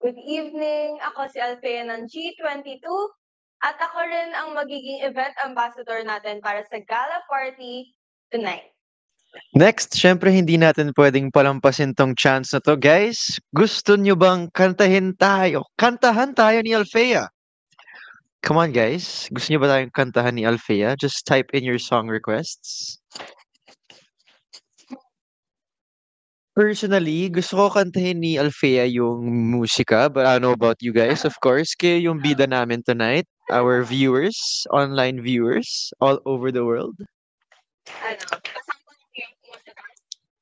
Good evening, ako si Althea ng G22 at ako rin ang magiging event ambassador natin para sa gala party tonight. Next, syempre hindi natin pwedeng palampasin tong chance na to, guys. Gusto nyo bang kantahin tayo? Kantahan tayo ni Alfea. Come on, guys. Gusto nyo ba tayong kantahan ni Alfea? Just type in your song requests. Personally, gusto ko kantahin ni Alfea yung musika, but I don't know about you guys, of course. Kayo yung bida namin tonight, our viewers, online viewers, all over the world.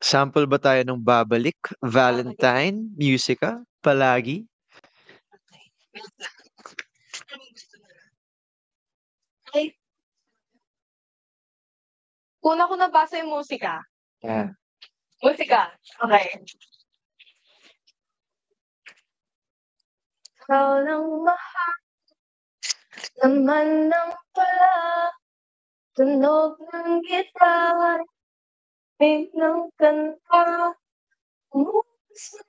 Sample ba tayo ng Babalik, Valentine, musika, palagi? Ay, una ko nabasa yung musika. Yeah. Musika, okay. Ikaw lang mahal, naman ng pala, tunog ng gitar, big ng kanta, sa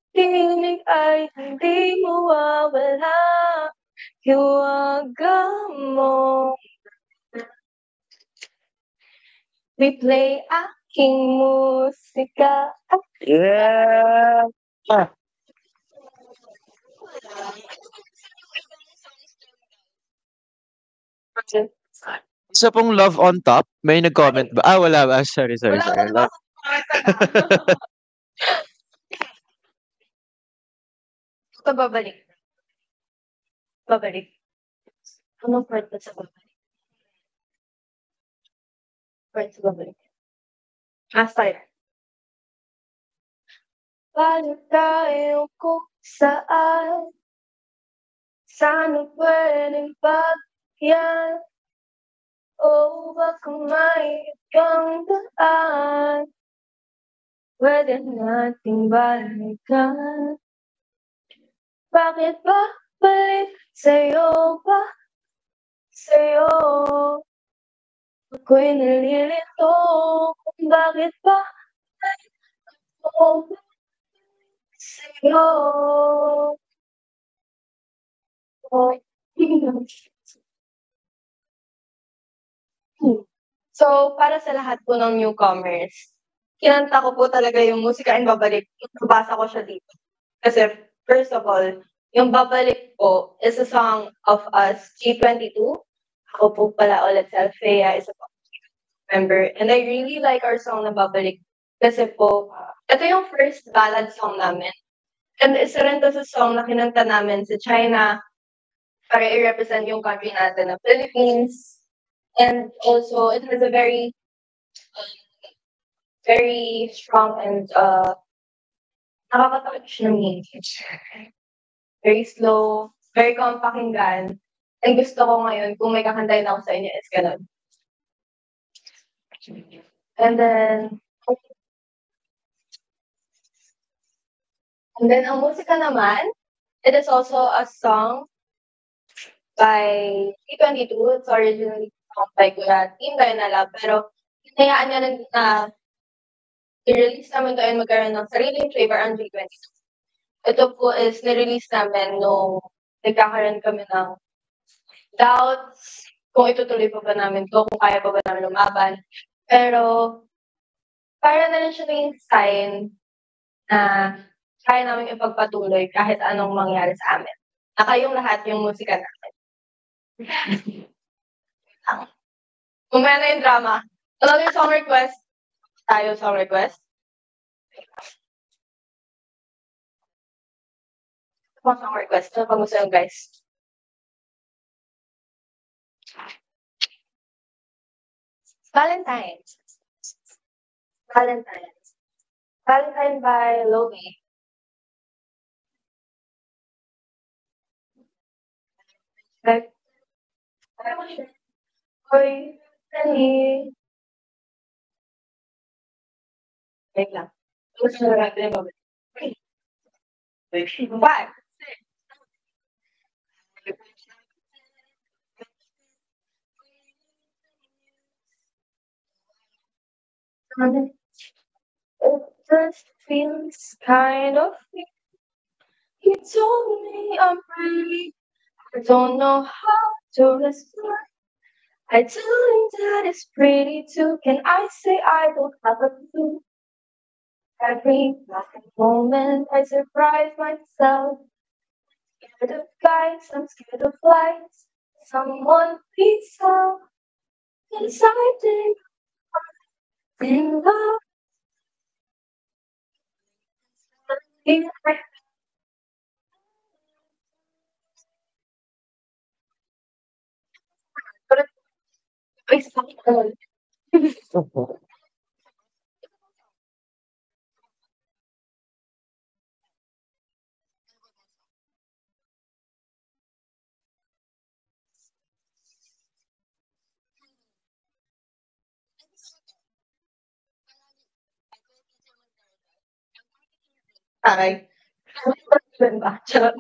tinig ay hindi mawawala, hiwaga mo. Replay aking musika. Yeah! Isa pong Love on Top, may nag-comment ba? Ah, wala ba? Sorry. Wala ko Love. Ito babalik. Babalik. Anong part ba sa babalik? Part sa babalik. Start. Balik tayo kung saan, sana pwedeng pagyan, o baka may ibang daan, pwede nating balikan. Bakit ba balik sa'yo ba? Sa'yo ako'y nalilito kung bakit ba ako sa'yo. So, para sa lahat po ng newcomers, kinanta ko po talaga yung musika and babalik. Nabasa ko siya dito. Kasi, first of all, yung babalik po is a song of us, G22. Ako po pala ulit si Alfea, isa po member. And I really like our song na babalik. Kasi po, ito yung first ballad song namin. And isa rin to sa song na kinanta namin sa China para i-represent yung country natin na Philippines. And also, it has a very strong and nakaka-touch na message. Very slow, very calm pakinggan. And gusto ko ngayon, kung may kakantayin ako sa inyo, is ganun. And then ang musika naman, it is also a song by T22. It's originally song by Kuya Team Dayanala, pero hinayaan niya rin na i-release namin to and magkaroon ng sariling flavor ang G22. Ito po is nirelease namin nung nagkakaroon kami ng doubts kung itutuloy pa ba namin to, kung kaya pa ba namin lumaban. Pero para na rin siya naging sign na kaya namin ipagpatuloy kahit anong mangyari sa amin. Na kayong lahat yung musika namin. Kumaya na yung drama. Another song request. Tayo song request. Song request. Ano pag gusto yung guys? Valentine by Logie. Like, Hoy, dali. Wait lang. Gusto na natin yung babalik. 5, 6. It just feels kind of weird. told me I'm pretty. I don't know how to respond. I tell him that it's pretty too. Can I say I don't have a clue? Every moment I surprise myself. Scared of guys, I'm scared of flights. Someone please help. Inside in love. In my but it's not all. Aray. Yun ba? Charot.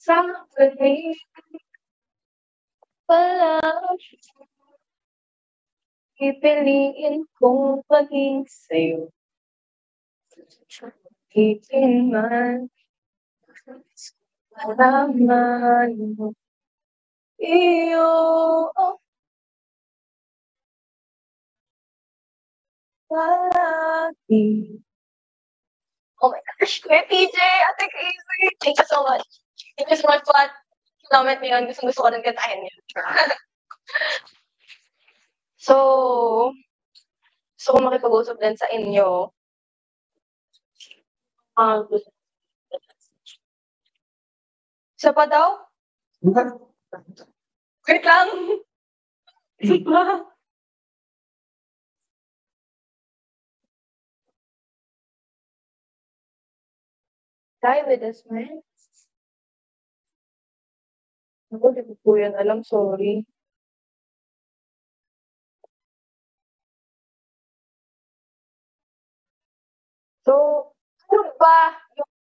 Sabi pala, pipiliin kong maging sa'yo. Itin man, malaman mo. Iyo, palagi. Oh my gosh, Kuya TJ, Ate Crazy. Thank you so much. Thank you so much po at comment niyo yun. Gusto ko rin kantahin yun. So, gusto ko makipag-usap din sa inyo. Ah, isa pa daw? Wait lang. Isa pa. Die with a smile. Ako, di ko po yan alam. Sorry. So, ano ba yung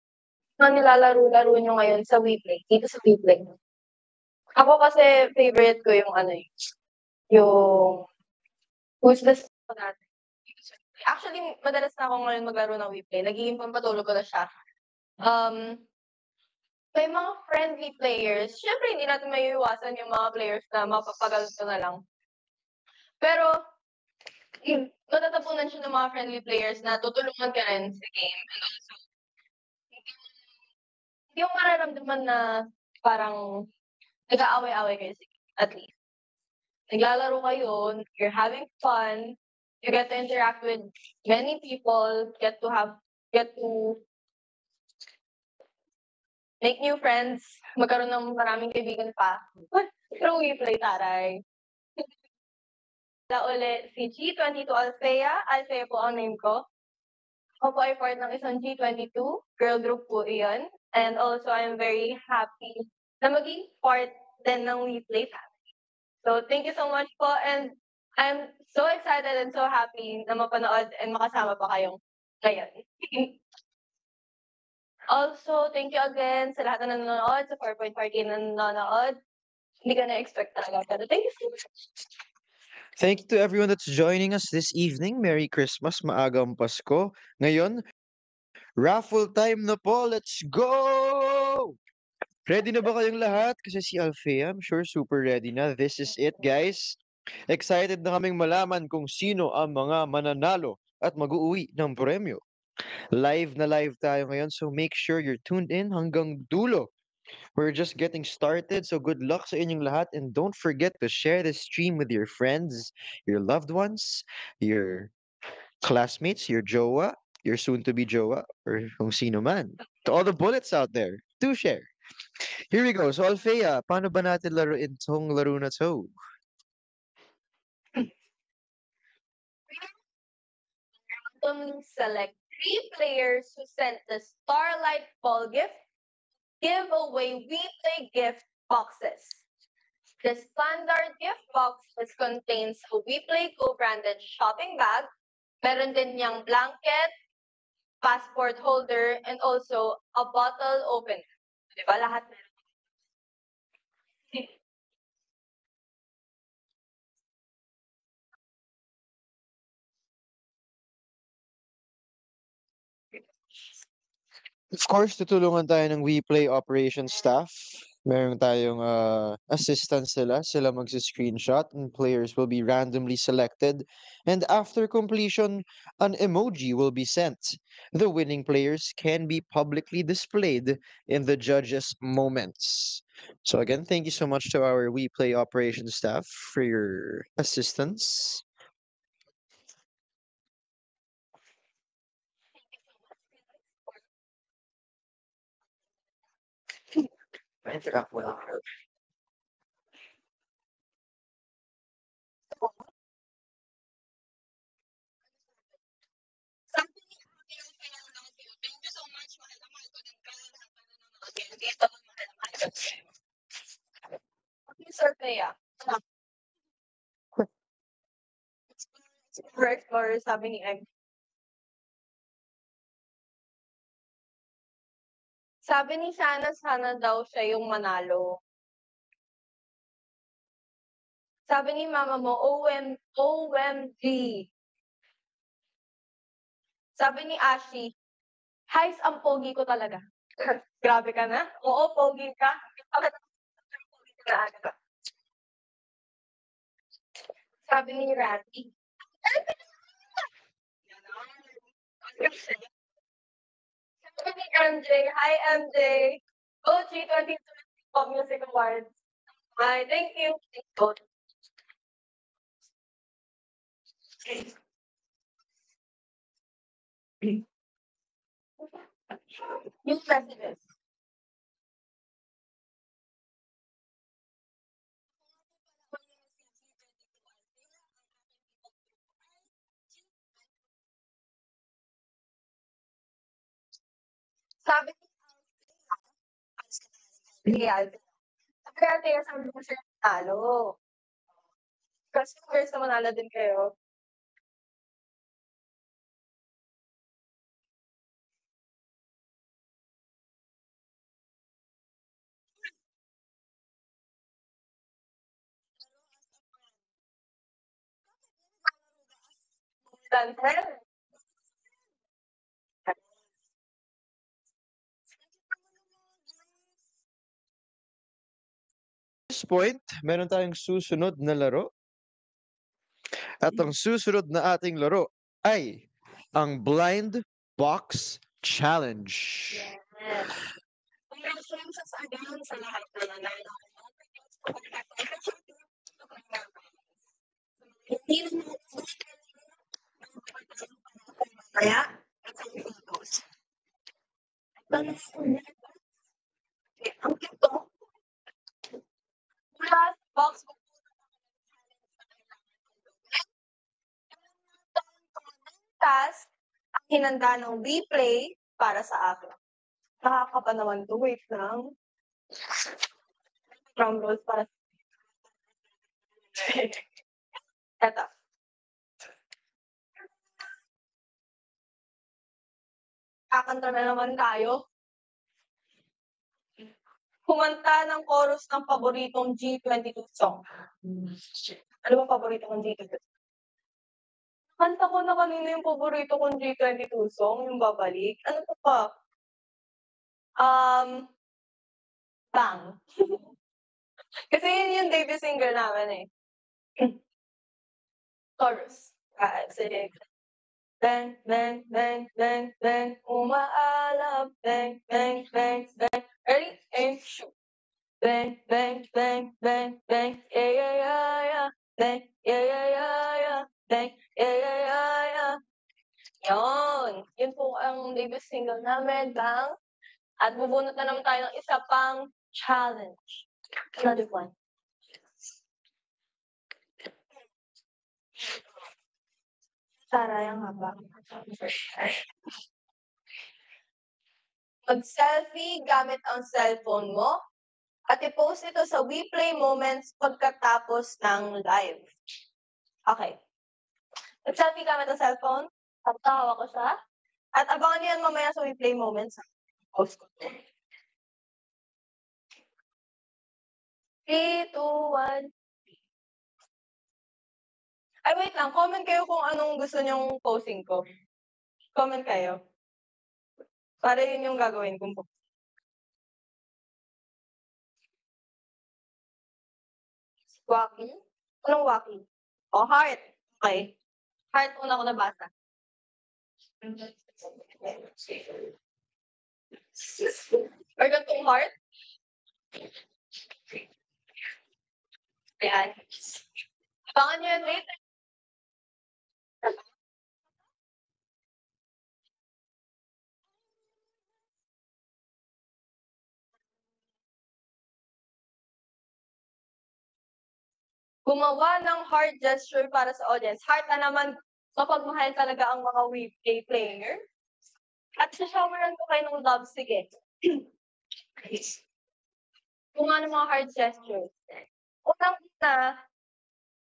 mga nilalaro-laro nyo ngayon sa WePlay? Dito sa WePlay. Ako kasi favorite ko yung ano yung Who's the Star natin. Dito sa WePlay. Actually, madalas na ako ngayon maglaro ng WePlay. Nagiging pampatulog ko na siya. May mga friendly players. Siyempre, hindi natin maiiwasan yung mga players na mapapagalto na lang. Pero, matatapunan siya ng mga friendly players na tutulungan ka rin sa game. And also, hindi mo mararamdaman na parang nag-aaway-away kayo sa game, at least. Naglalaro kayo, you're having fun, you get to interact with many people, get to make new friends, magkaroon ng maraming kaibigan pa. Through WePlay, taray. Ulit si G22 Althea. Althea po ang name ko. Ako po ay part ng isang G22. Girl group po iyon. And also, I'm very happy na maging part din ng WePlay family. So, thank you so much po. And I'm so excited and so happy na mapanood and makasama pa kayong ngayon. Also, thank you again sa lahat na nanonood, sa 4.4K na nanonood. Hindi ka na-expect talaga. Pero thank you so much. Thank you to everyone that's joining us this evening. Merry Christmas, maagang Pasko. Ngayon, raffle time na po. Let's go! Ready na ba kayong lahat? Kasi si Alfea, I'm sure super ready na. This is it, guys. Excited na kaming malaman kung sino ang mga mananalo at mag-uuwi ng premyo. Live na live tayo ngayon, so make sure you're tuned in hanggang dulo. We're just getting started, so good luck sa inyong lahat, and don't forget to share this stream with your friends, your loved ones, your classmates, your jowa, your soon-to-be jowa, or kung sino man. To all the bullets out there, do share. Here we go. So, Alfea, paano ba natin laruin tong laro na to? Select 3 players who sent the Starlight Ball gift. Give away weekly gift boxes. The standard gift box contains a WePlay co-branded shopping bag. Meron din niyang blanket, passport holder, and also a bottle opener. Di ba? Lahat meron. Of course, tutulungan tayo ng WePlay operations staff. Meron tayong assistants sila. Sila magsi-screenshot and players will be randomly selected. And after completion, an emoji will be sent. The winning players can be publicly displayed in the judges' moments. So again, thank you so much to our WePlay operations staff for your assistance. Interrupt mo lang. Sabi ni thank you so much, mahal na mahal ko din kayo lahat na nanonood ngayon. Dito, mahal na mahal ko. Sir Thea, Explorer, sabi ni Egg. Sabi ni sana daw siya yung manalo. Sabi ni mama mo, OMG. Sabi ni Ashi, Highs, ang pogi ko talaga. Grabe ka na? Oo, pogi ka. Bakit pogi ka na agad? Sabi ni Randy. Sabi ni MJ, hi MJ. OG 2020 Pop Music Awards. Hi, thank you. Yung messages. Sabi ni Alvin. Sabi ni Alvin, sabi ko siya talo. Kasi first na manalo din kayo. Dancer. This point, meron tayong susunod na laro. At ang susunod na ating laro ay ang Blind Box Challenge. Yes. Congratulations again sa lahat na nanalo. Hindi naman kaya ang kito last box task ang hinanda ng WePlay para sa akin. Nakakapa naman to. Wait lang. Drum rolls para eto. Kakanta na naman tayo. Kumanta ng chorus ng paboritong G22 song. Ano ba paborito kong G22? Kanta ko na kanina yung paborito kong G22 song, yung babalik. Ano pa pa? Bang. Kasi yun yung debut single namin eh. Chorus. 5, 6. Bang, bang, bang, bang, bang. Umaalap. Bang, bang, bang, bang. Ready? Aim, shoot. Bang, bang, bang, bang, bang. Yeah, yeah, yeah, yeah. Bang, yeah, yeah, yeah, yeah. Bang, yeah, yeah, yeah, yeah. Yun. Yun po ang debut single namin, Bang. At bubunot na naman tayo ng isa pang challenge. Another one. Sarayang haba. Mag-selfie gamit ang cellphone mo at i-post ito sa WePlay Moments pagkatapos ng live. Okay. Mag-selfie gamit ang cellphone. Tawa ko siya. At abangan niyo yan mamaya sa replay moments sa post ko. 3, 2, 1. Ay, wait lang. Comment kayo kung anong gusto niyong posting ko. Comment kayo. Para yun yung gagawin kong post. Wacky? Anong wacky? Oh, heart. Okay. Heart una ko nabasa. Or gantong heart? Ayan. Abangan niyo yun later. Gumawa ng heart gesture para sa audience. Heart na naman, mapagmahal talaga ang mga weekday player. At sa-showeran ko kayo ng love, sige. Gumawa ng mga heart gestures. Unang-una,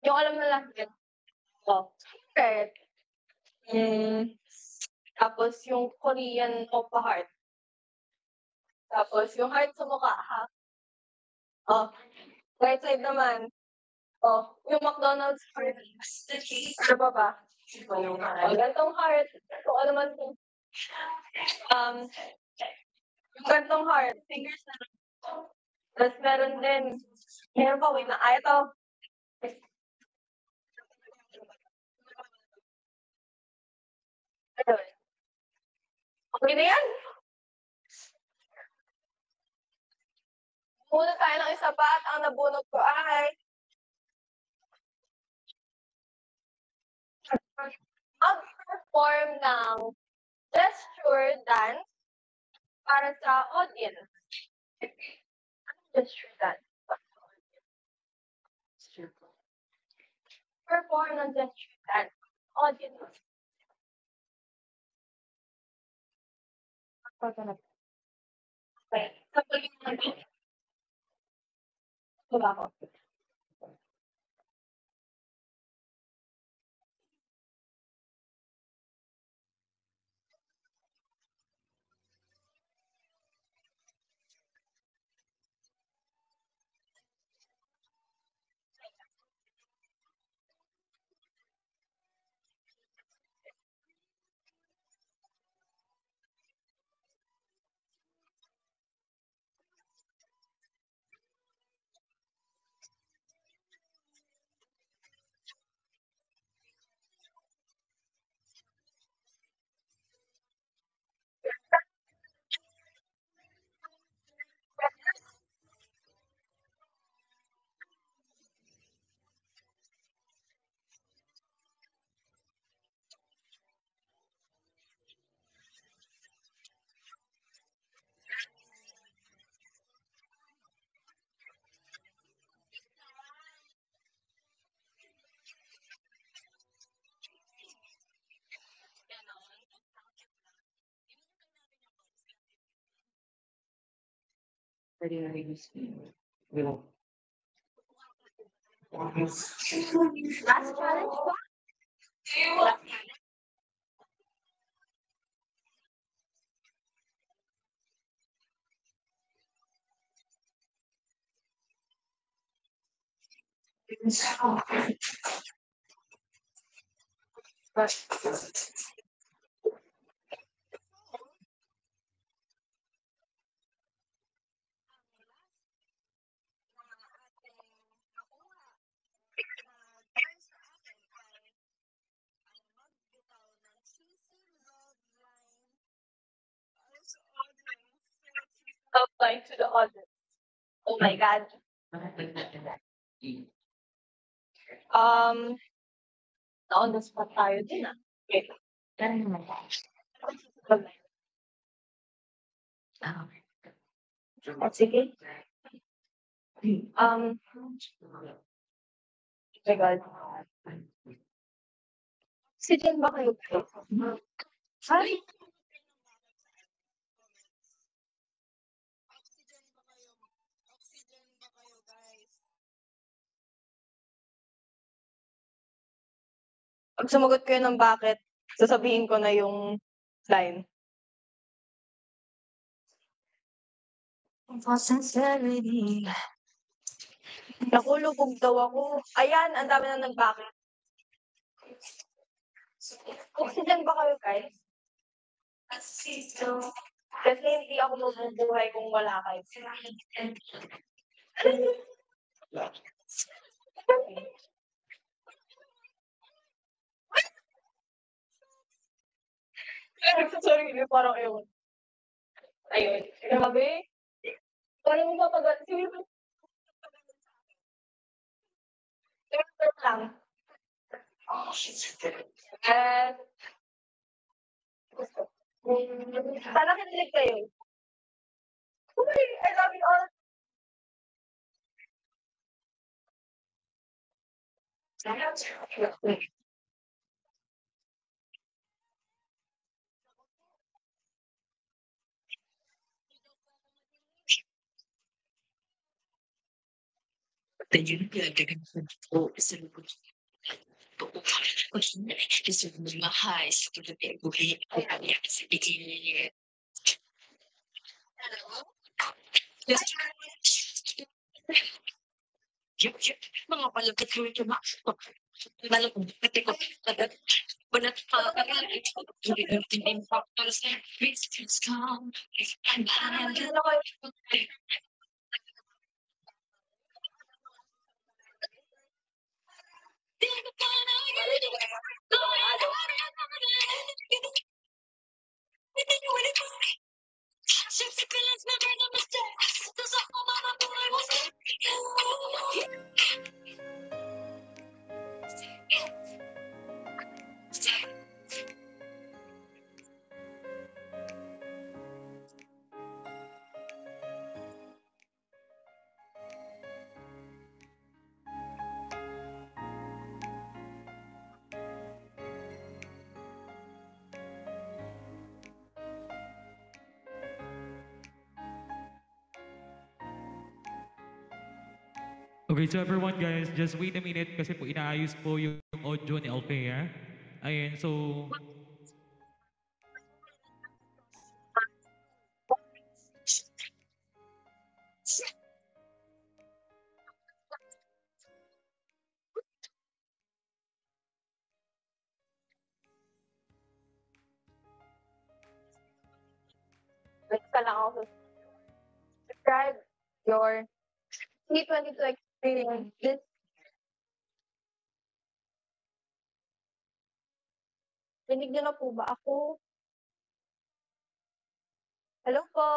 yung alam na lang yun. Oh, heart. Tapos yung Korean Oppa heart. Tapos yung heart sa mukha, ha? Oh, right side naman. Oh, yung McDonald's heart. Ano pa ba? Oh, gantong heart. Kung ano man yung gantong heart. Fingers na lang. Tapos meron din. Meron pa, wait na. Ay, ito. Okay na yan. Muna tayo ng isa pa at ang nabunot ko ay mag-perform ng gesture dance para sa audience. Gesture dance. Perform ng gesture dance. Audience. Okay. Sabi ko ba ako? Last challenge ba? Apply to the audience. Oh my God. On the spot tayo din ah. Wait. Sige. Oh my God. Oxygen ba kayo? Ay, pag sumagot kayo ng bakit, sasabihin ko na yung line. Naku, lubog daw ako. Ayan, ang dami na nag-bakit. Oxygen ba kayo, guys? Kasi hindi ako mabubuhay kung wala kayo. Sorry, parang ewan. Ayun. Grabe. Parang mo papagat. Sige, lang. At, sana kinilig kayo. Uy, I love you all. Ano kayo? Okay, so everyone guys, just wait a minute kasi po inaayos po yung audio ni Althea. Ayan, so Basta lang ako. Describe your T22 experience. This rinig niyo na po ba ako? Hello po.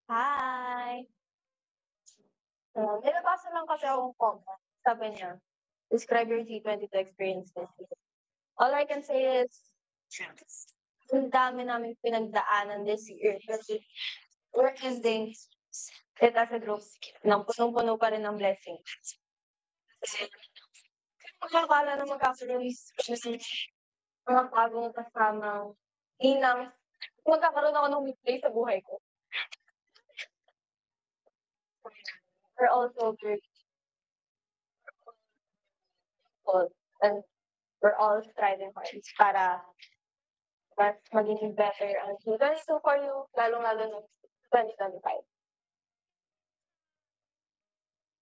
Hi. Nilabasa lang kasi akong comment. Sabi niya, describe your T22 experience this year. All I can say is, ang dami namin pinagdaanan this year. Kasi we're ending it as a group ng punong-puno pa rin ng blessing. Akala na magkakaroon mga bagong kasamang inang magkakaroon ako ng weekday sa buhay ko. We're also grateful and we're all striving hard para mas maging better ang 2022 for you, lalong-lalo na 2025.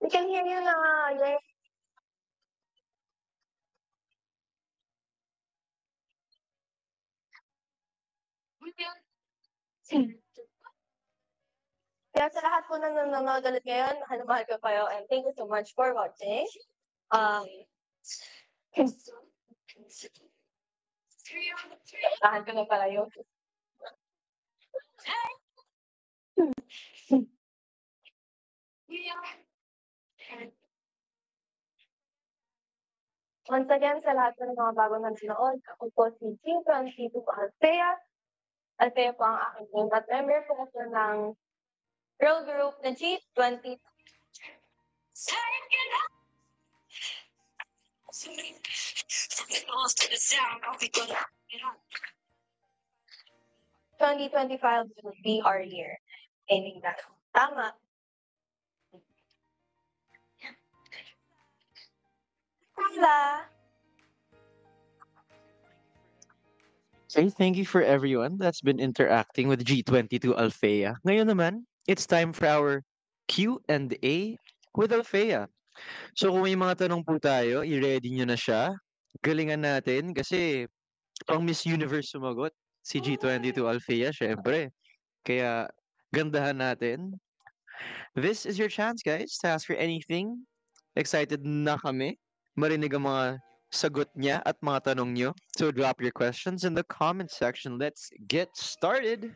We can hear you na. Yay! Kaya sa lahat po na nanonood ulit ngayon, mahal ko kayo and thank you so much for watching. Tahan ko na pala yun. Once again, sa lahat ng mga bagong nanonood, ako po si G22 Althea. Althea po ang aking name at member po ako ng girl group na G22. Twenty 2025 will be our year. Aiming that. Tama. Carla. Okay, thank you for everyone that's been interacting with G22 Alfea. Ngayon naman, it's time for our Q&A with Alfea. So kung may mga tanong po tayo, i-ready nyo na siya. Galingan natin kasi pang Miss Universe sumagot si G22 Alfea, syempre. Kaya gandahan natin. This is your chance, guys, to ask for anything. Excited na kami marinig ang mga sagot niya at mga tanong niyo. So drop your questions in the comment section. Let's get started.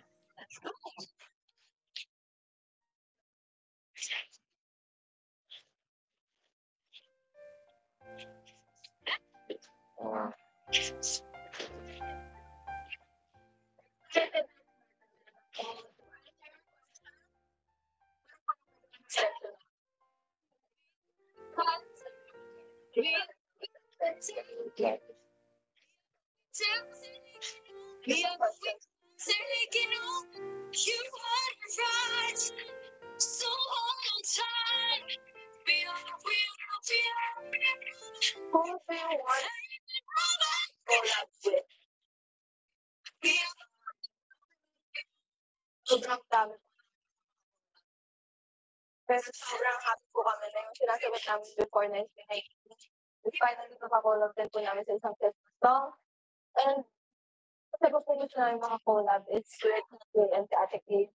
Sobrang dami. Pero sobrang happy po kami na yung sinasagot namin before 1990. Finally, nakakolab din po namin sa isang Christmas song. And kasi po gusto namin makakolab is with Ate and si Ate Kate.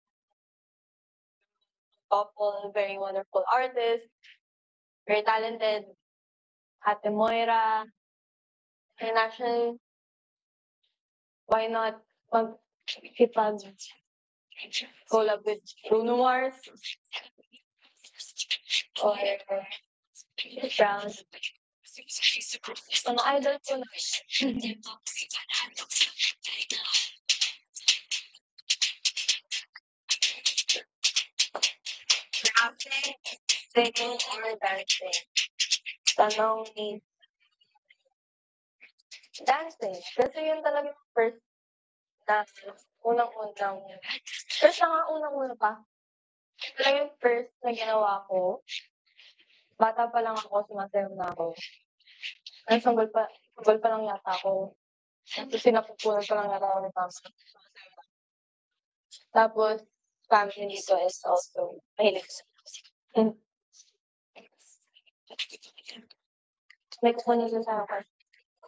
Couple, very wonderful artist, very talented. Ate Moira, international. Why not mag-collab with Bruno Mars or Chris Brown? Mga idol ko na. Rapping, singing, or dancing? Tanong ni dancing. Kasi yun talaga yung first na first na nga unang-una pa. Talaga yung first na ginawa ko. Bata pa lang ako, sumasayaw na ako. Sanggol pa lang yata ako. Tapos sinapupunan pa lang yata ako ni Mama. Tapos, family dito is also mahilig sa music. May kukunin sa akin.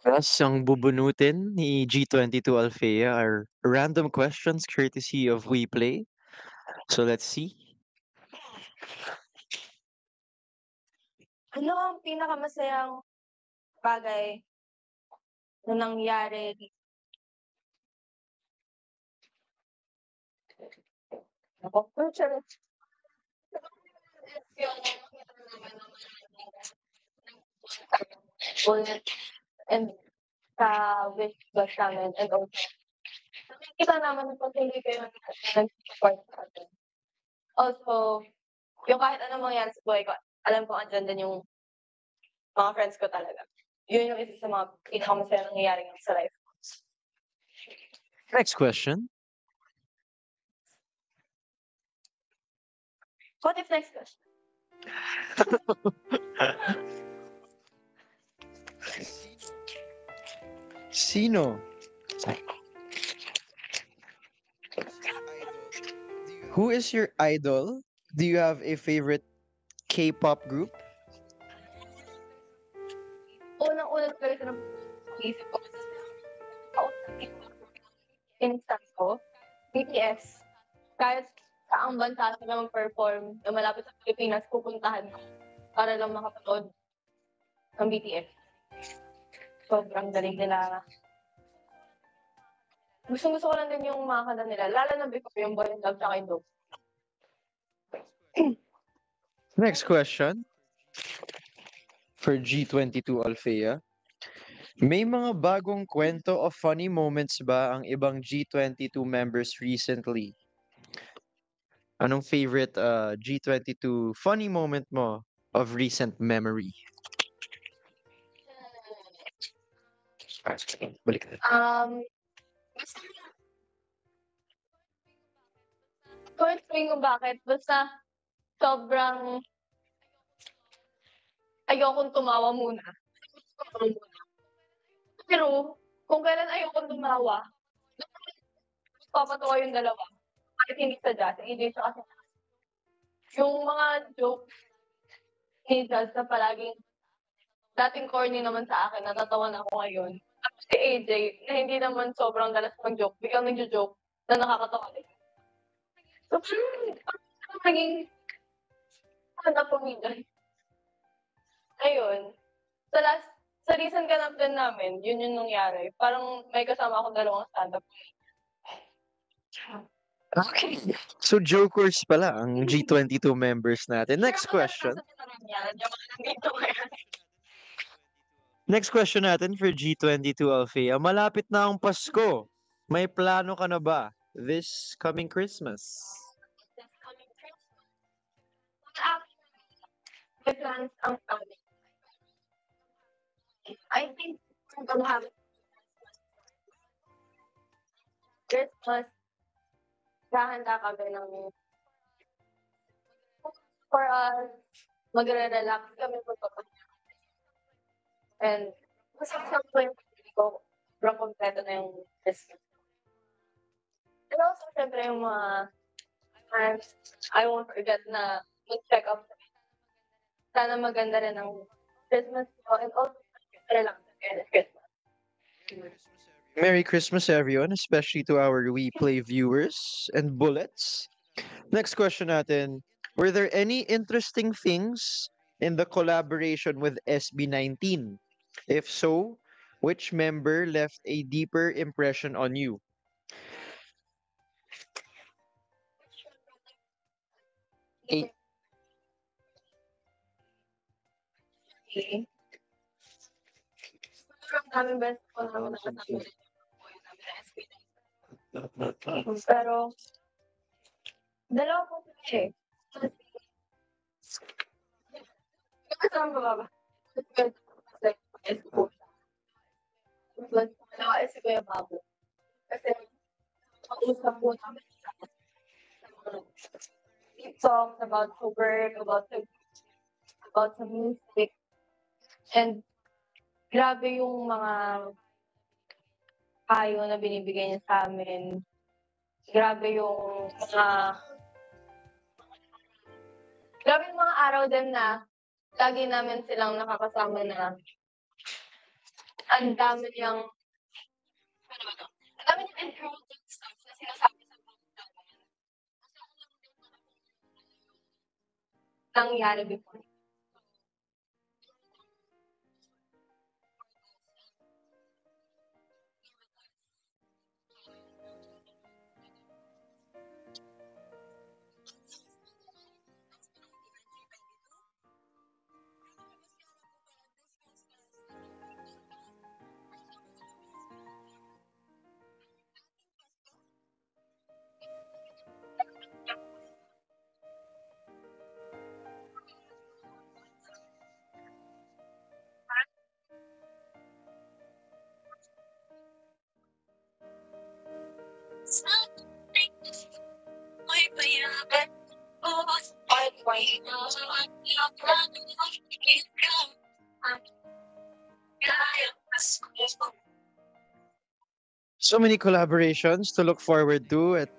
Plus, ang bubunutin ni G22 Alfea are random questions courtesy of WePlay. So let's see. Ano ang pinakamasayang bagay na nangyari dito? Ako, charot. And sa wish list namin and also nakikita naman pag hindi kayo nag-support sa atin. Also, yung kahit anong mangyari sa buhay ko, alam ko andyan din yung mga friends ko talaga. Yun yung isa sa mga pinakamasaya nangyayari sa life ko. Next question. What if next question? Sino? Who is your idol? Do you have a favorite K-pop group? Unang-unang talaga ng isip ko. Instant ko, BTS. Kahit saang bansa sila mag-perform na malapit sa Pilipinas, pupuntahan ko para lang makapanood ng BTS. Sobrang galing nila. Gusto ko lang din yung mga kanta nila. Lalo na before yung Boy and Love tsaka yung Dope. Next question. For G22 Alfea. May mga bagong kwento o funny moments ba ang ibang G22 members recently? Anong favorite G22 funny moment mo of recent memory? Balik na. Basta kung explain ko bakit, basta sobrang ayokong tumawa muna. Pero kung kailan ayokong tumawa, papatawa yung dalawa. Kahit hindi sa Jazz, hindi siya kasi yung mga joke ni Jazz na palaging dating corny naman sa akin, natatawa na ako ngayon. Tapos si AJ, na hindi naman sobrang dalas mag-joke, biglang nagjo-joke na nakakatawa din. So, parang naging stand-up comedian. Ayun. Sa recent ganap din namin, yun yung nangyari. Parang may kasama akong dalawang stand-up. Okay. So, jokers pala ang G22 members natin. Next question. Next question natin for G22 Alfea. Malapit na ang Pasko. May plano ka na ba this coming Christmas? May plans ang family. I think we're gonna have Christmas. Hahanda kami ng for us, magre-relax kami magpapahinga. And masasama ko yung pamilya ko, sobrang kompleto na yung Christmas. And also, syempre, yung mga times, I won't forget na mag-check up. Sana maganda rin ang Christmas ko. And also, relax again at Christmas. Merry Christmas, everyone, especially to our We Play viewers and bullets. Next question natin. Were there any interesting things in the collaboration with SB19? If so, which member left a deeper impression on you? Eight. Okay. Sobrang daming best ko naman nakasama rin yung boy namin na SB. Pero, dalawa po sila eh. Kasama ba ba? Like, SB po siya. But, dalawa SB ko yung Pablo. Kasi, pag-usap po namin sa mga deep talks about the work, about the music. And, grabe yung mga payo na binibigay niya sa amin. Grabe yung mga araw din na lagi namin silang nakakasama na ang dami niyang encouraging stuff na sinasabi sa mga namin. Nangyari before. So many collaborations to look forward to at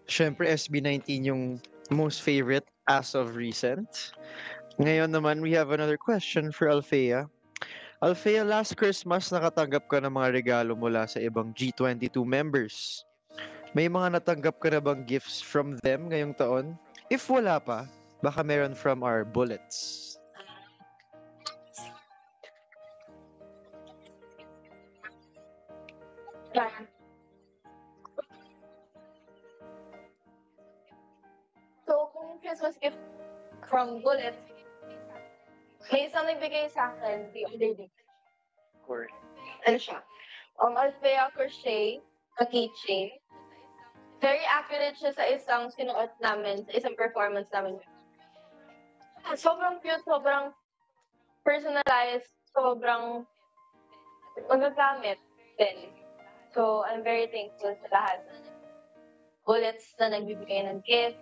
syempre SB19 yung most favorite as of recent. Ngayon naman, we have another question for Alfea. Alfea, last Christmas nakatanggap ka ng mga regalo mula sa ibang G22 members. May mga natanggap ka na bang gifts from them ngayong taon? If wala pa, baka meron from our bullets. So, kung yung Christmas gift from Bullets, may isang nagbigay sa akin the other day. Ano siya? Althea Crochet, a keychain. Very accurate siya sa isang sinuot namin, sa isang performance namin. Sobrang cute, sobrang personalized, sobrang magagamit din. So, I'm very thankful sa lahat. Bullets na nagbibigay ng gift.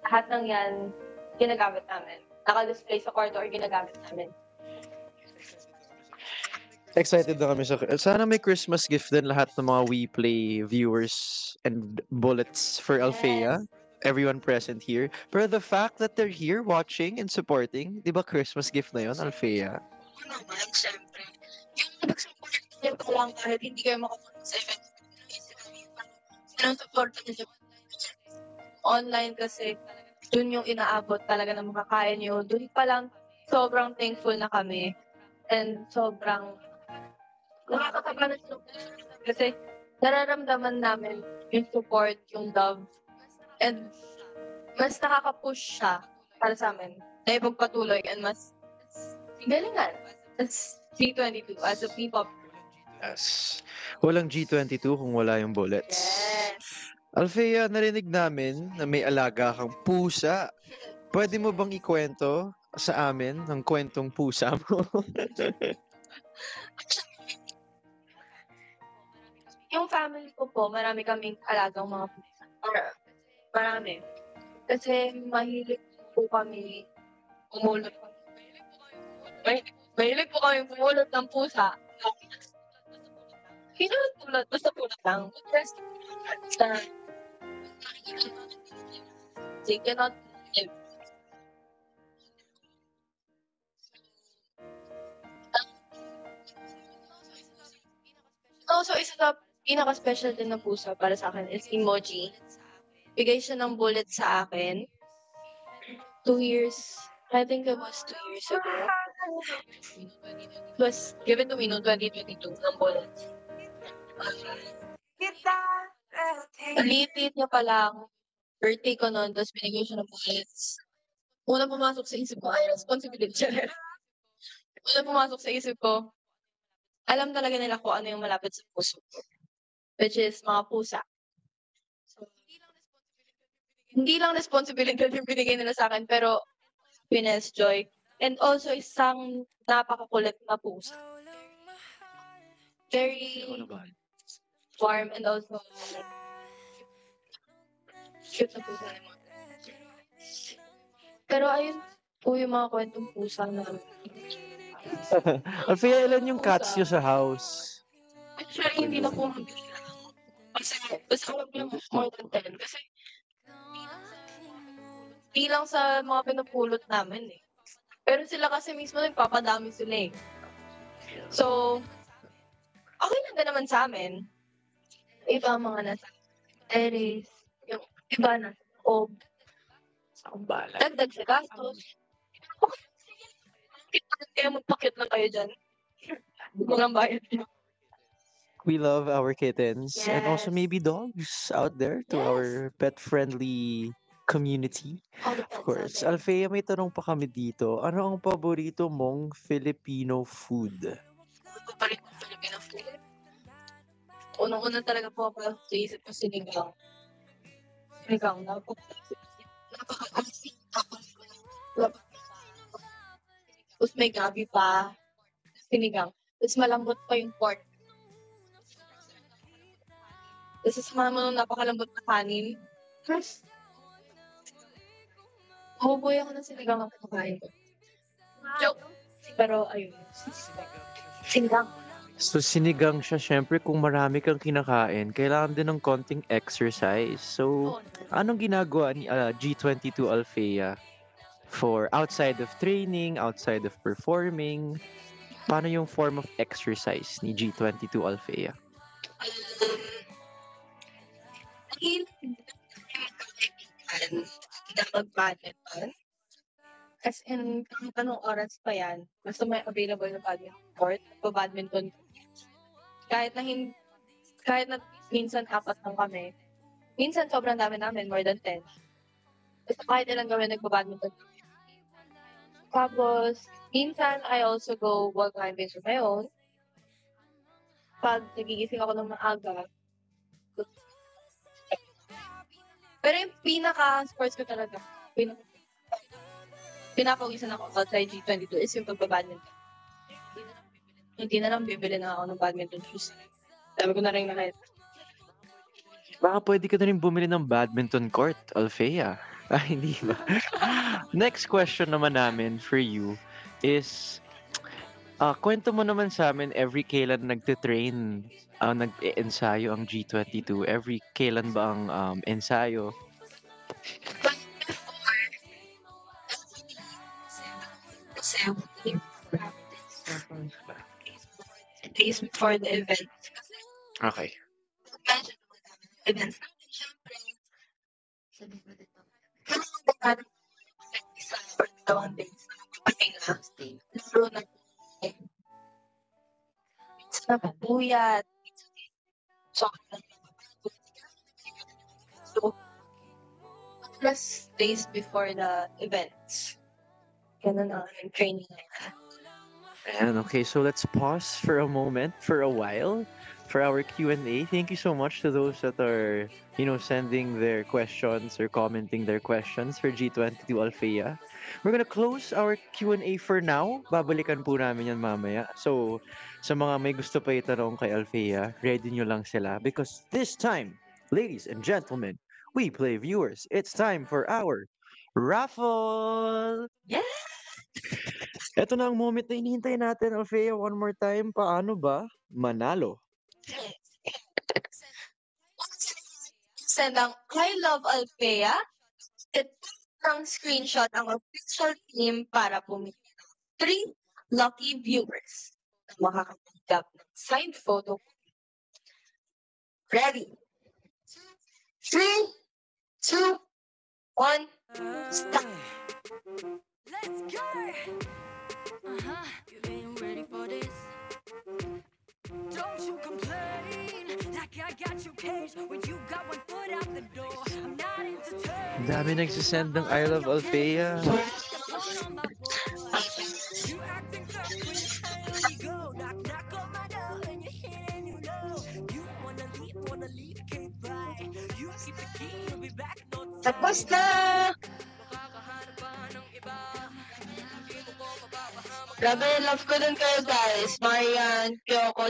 Lahat ng yan, ginagamit namin. Naka-display sa kwarto or ginagamit namin. Excited na kami sana may Christmas gift din lahat ng mga WePlay viewers and bullets for Alfea. Yes. Everyone present here. Pero the fact that they're here watching and supporting, di ba Christmas gift na yon, Alfea? Oo naman, syempre. Yung nag-support niyo pa lang kahit hindi kayo makapunta sa event, sinusupport niyo online kasi dun yung inaabot talaga ng makakaya niyo. Dun pa lang, sobrang thankful na kami. And sobrang nakakataba na siya ng puso kasi nararamdaman namin yung support, yung love. And mas nakaka-push siya para sa amin na ipagpatuloy and mas galingan as G22 as a P-pop. Yes. Walang G22 kung wala yung bullets. Yes. Alfea, narinig namin na may alaga kang pusa. Pwede mo bang ikwento sa amin ng kwentong pusa mo? Yung family ko po, marami kaming alagang mga pusa. Marami. Kasi mahilig po kami umulot. Mahilig po kami pumulot ng pusa. Hindi naman pulot, basta pulot lang. Just, they cannot live. Also, isa sa pinaka-special din na pusa para sa akin is Emoji. Bigay siya ng bullet sa akin. 2 years, I think it was 2 years ago. It was given to me noong 2022 ng bullet. Liit niya pa lang. Birthday ko noon, tapos binigay siya ng bullets. Una pumasok sa isip ko, ay, responsibility siya. Una pumasok sa isip ko, alam talaga nila kung ano yung malapit sa puso ko. Which is mga pusa. So, hindi lang responsibility yung binigay nila sa akin, pero happiness, joy, and also isang napakakulit na pusa. Very warm and also cute na pusa naman. Pero ayun po yung mga kwentong pusa na Alfea, ilan yung cats niyo sa house? actually hindi na po kasi basta alam niyo more than 10 kasi hindi lang sa mga pinupulot namin eh. Pero sila kasi mismo nagpapadami sila eh. So, okay lang din naman sa amin. Iba ang mga nasa terrace, yung iba na o dagdag sa gastos. Kaya magpakit lang kayo dyan. Mga bayad niyo. We love our kittens and also Yes. maybe dogs out there to Yes. our pet-friendly community. All the Of pets course. out there. Alfea, may tanong pa kami dito. Ano ang paborito mong Filipino food? Papalit ng Filipino food. Unang-una talaga po ako sa isip ko sinigang. Sinigang, napaka-asin. Tapos may gabi pa. Sinigang. Tapos malambot pa yung pork. Tapos sasamahan mo nung napakalambot na kanin. Mabubuhay ako ng sinigang ang pagkain ko. Joke. Pero ayun. Sinigang. So, sinigang siya. Syempre, kung marami kang kinakain, kailangan din ng konting exercise. So, anong ginagawa ni G22 Alfea for outside of training, outside of performing? Paano yung form of exercise ni G22 Alfea? Na mag-badminton. As in, kahit anong oras pa yan, basta may available na badminton court, pa-badminton. Kahit na minsan 4 lang kami. Minsan sobrang dami namin, more than 10. Basta kahit ilang gawin, nagpa-badminton kami. Tapos, minsan I also go wall climbing on my own. Pag nagigising ako ng maaga. Pero yung pinaka-sports ko talaga, pinapawisan ako outside G22 is yung pagpa-badminton. Hindi na lang bibili na ako ng badminton shoes. Sabi ko na rin na kahit. Baka pwede ka na rin bumili ng badminton court, Alfea. Ay, hindi ba? Next question naman namin for you is, Kwento mo naman sa amin every kailan nagte-train, nag-e-ensayo ang G22? Every kailan ba ang ensayo? But before, kasi we practice days before the event. Okay. Medyo events natin, syempre, sabi ko dito, kailangan natin isa or dalawang days na pahinga. Laro na minsan napapuyat, minsan so, plus days before the events. Ganun ang aming training ngayon. And okay, so let's pause for a moment, for a while, for our Q&A. Thank you so much to those that are, sending their questions or commenting their questions for G22 Alfea. We're gonna close our Q&A for now. Babalikan po namin yan mamaya. So, sa mga may gusto pa itanong kay Alfea, ready nyo lang sila. Because this time, ladies and gentlemen, we play viewers. It's time for our raffle! Yes! Ito na ang moment na hinihintay natin, Alfea. One more time. Paano ba manalo? Send ang I love Alfea. Ang screenshot ang official team para pumili ng 3 lucky viewers na makakatanggap ng signed photo. Ready? 3, 2, 1, stop! Let's go! You ain't ready for this. Don't you complain like I got you caged when you got one foot out the door. I'm not entertained. Ang dami nagsisend ng I love Alfea. You acting tough when you finally go. Knock, knock on my door and you're hitting you low. You wanna leave, can't buy. You keep the key, you'll be back no time. Tapos na! Grabe, love ko din kayo guys. Marian, Kyoko.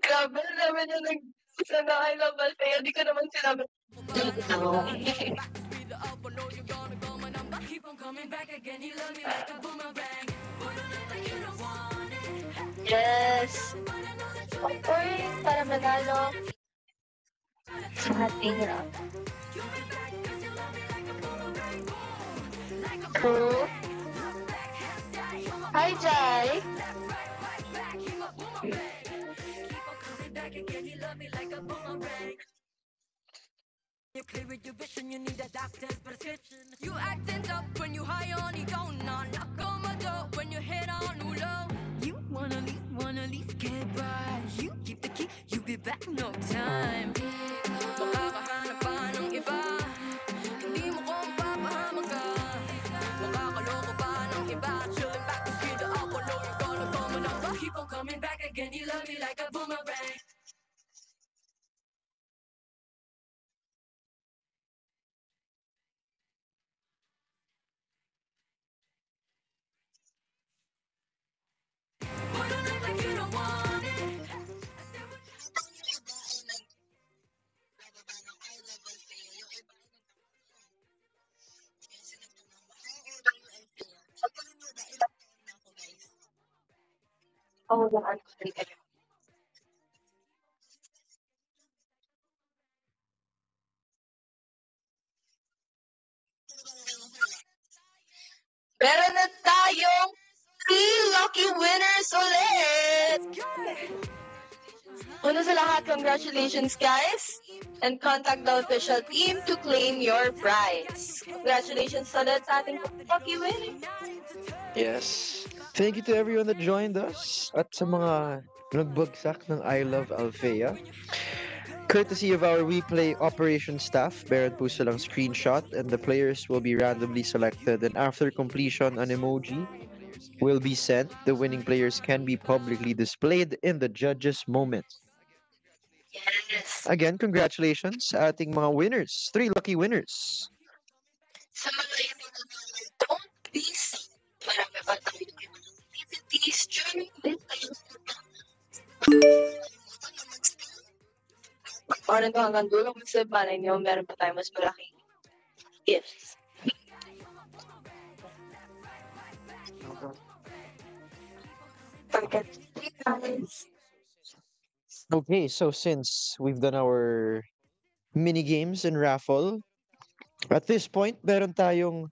Grabe, namin yung nag-send na I love Alfea. Di ko naman sinabi. Keep on coming back again, you love me like a boomerang. Put on it like you don't want it. Yes! Or para manalo sa ating round. True. Hi, Jai! You clear with your vision, you need a doctor's prescription. You acting tough when you high on it, don't knock on my door when you head on low. You wanna leave, get by. You keep the key, you be back no time. Makakahanap pa ng iba, hindi mo ko mapapahamak ka. Makakaloko pa ng iba, chilling back to speed up, I know you're gonna come and up. Keep on coming back again, you love me like a boomerang. Oh, lahat ko rin kayo. Meron na tayong 3 lucky winners ulit! Una sa lahat, congratulations guys! And contact the official team to claim your prize. Congratulations ulit sa ating lucky winner! Yes. Thank you to everyone that joined us at sa mga nagbagsak ng I love Alfea. Courtesy of our replay operation staff, meron po silang screenshot and the players will be randomly selected, and after completion, an emoji will be sent. The winning players can be publicly displayed in the judges' moment. Yes! Again, congratulations sa ating mga winners. 3 lucky winners. Sa mga hindi naman, don't be sad. Marami pa tayo ng mga activities during this time. Pag-oran ko hanggang dulo kasi para inyo meron pa tayo mas malaking gifts. Okay, so since we've done our mini games and raffle, at this point, meron tayong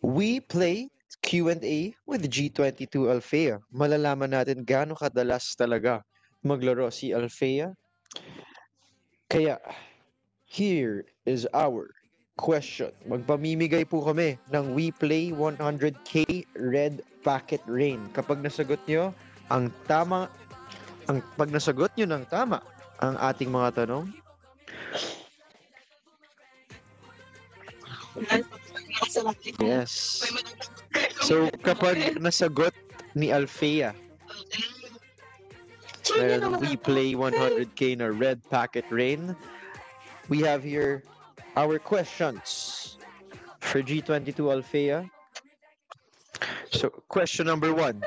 We Play Q&A with G22 Alfea. Malalaman natin gaano kadalas talaga maglaro si Alfea. Kaya, here is our question. Magpamimigay po kami ng We Play 100k Red Packet Rain. Kapag nasagot nyo pag nasagot nyo ng tama ang ating mga tanong, yes. So, kapag nasagot ni Alfea, meron We Play 100k na Red Packet Rain. We have here our questions for G22 Alfea. So, question number 1.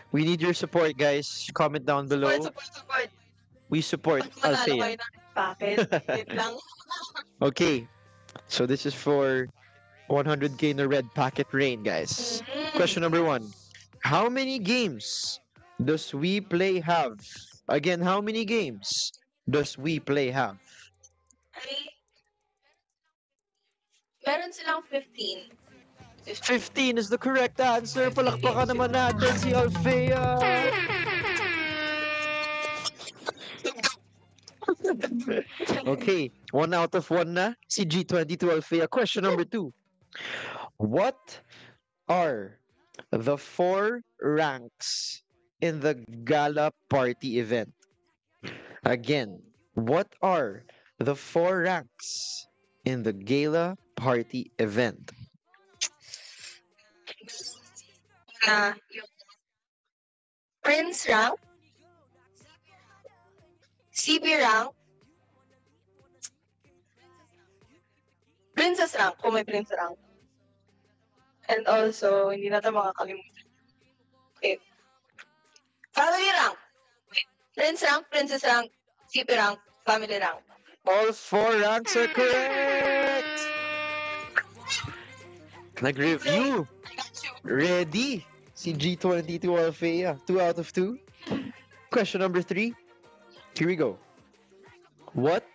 We need your support, guys. Comment down below. Support. We support Alfea. Bakit? Wait lang. Okay. So, this is for 100k na Red Packet Rain, guys. Question number 1. How many games does We Play have? Again, how many games does We Play have? Ay, meron silang 15. 15 is the correct answer. Palakpakan naman natin si Alfea. Okay, 1 out of 1 na si G22 Alfea. Question number 2. What are the 4 ranks in the gala party event? Again, what are the 4 ranks in the gala party event? Na yung Prince rank, CB rank, Princess rank, kung may Prince rank. And also, hindi natin makakalimutan. Okay. Family rank. Wait. Prince rank, Princess rank, CP rank, family rank. All 4 ranks are correct! Nag-review. I got you. Ready? Si G22 Alfea. 2 out of 2. Question number 3. Here we go. What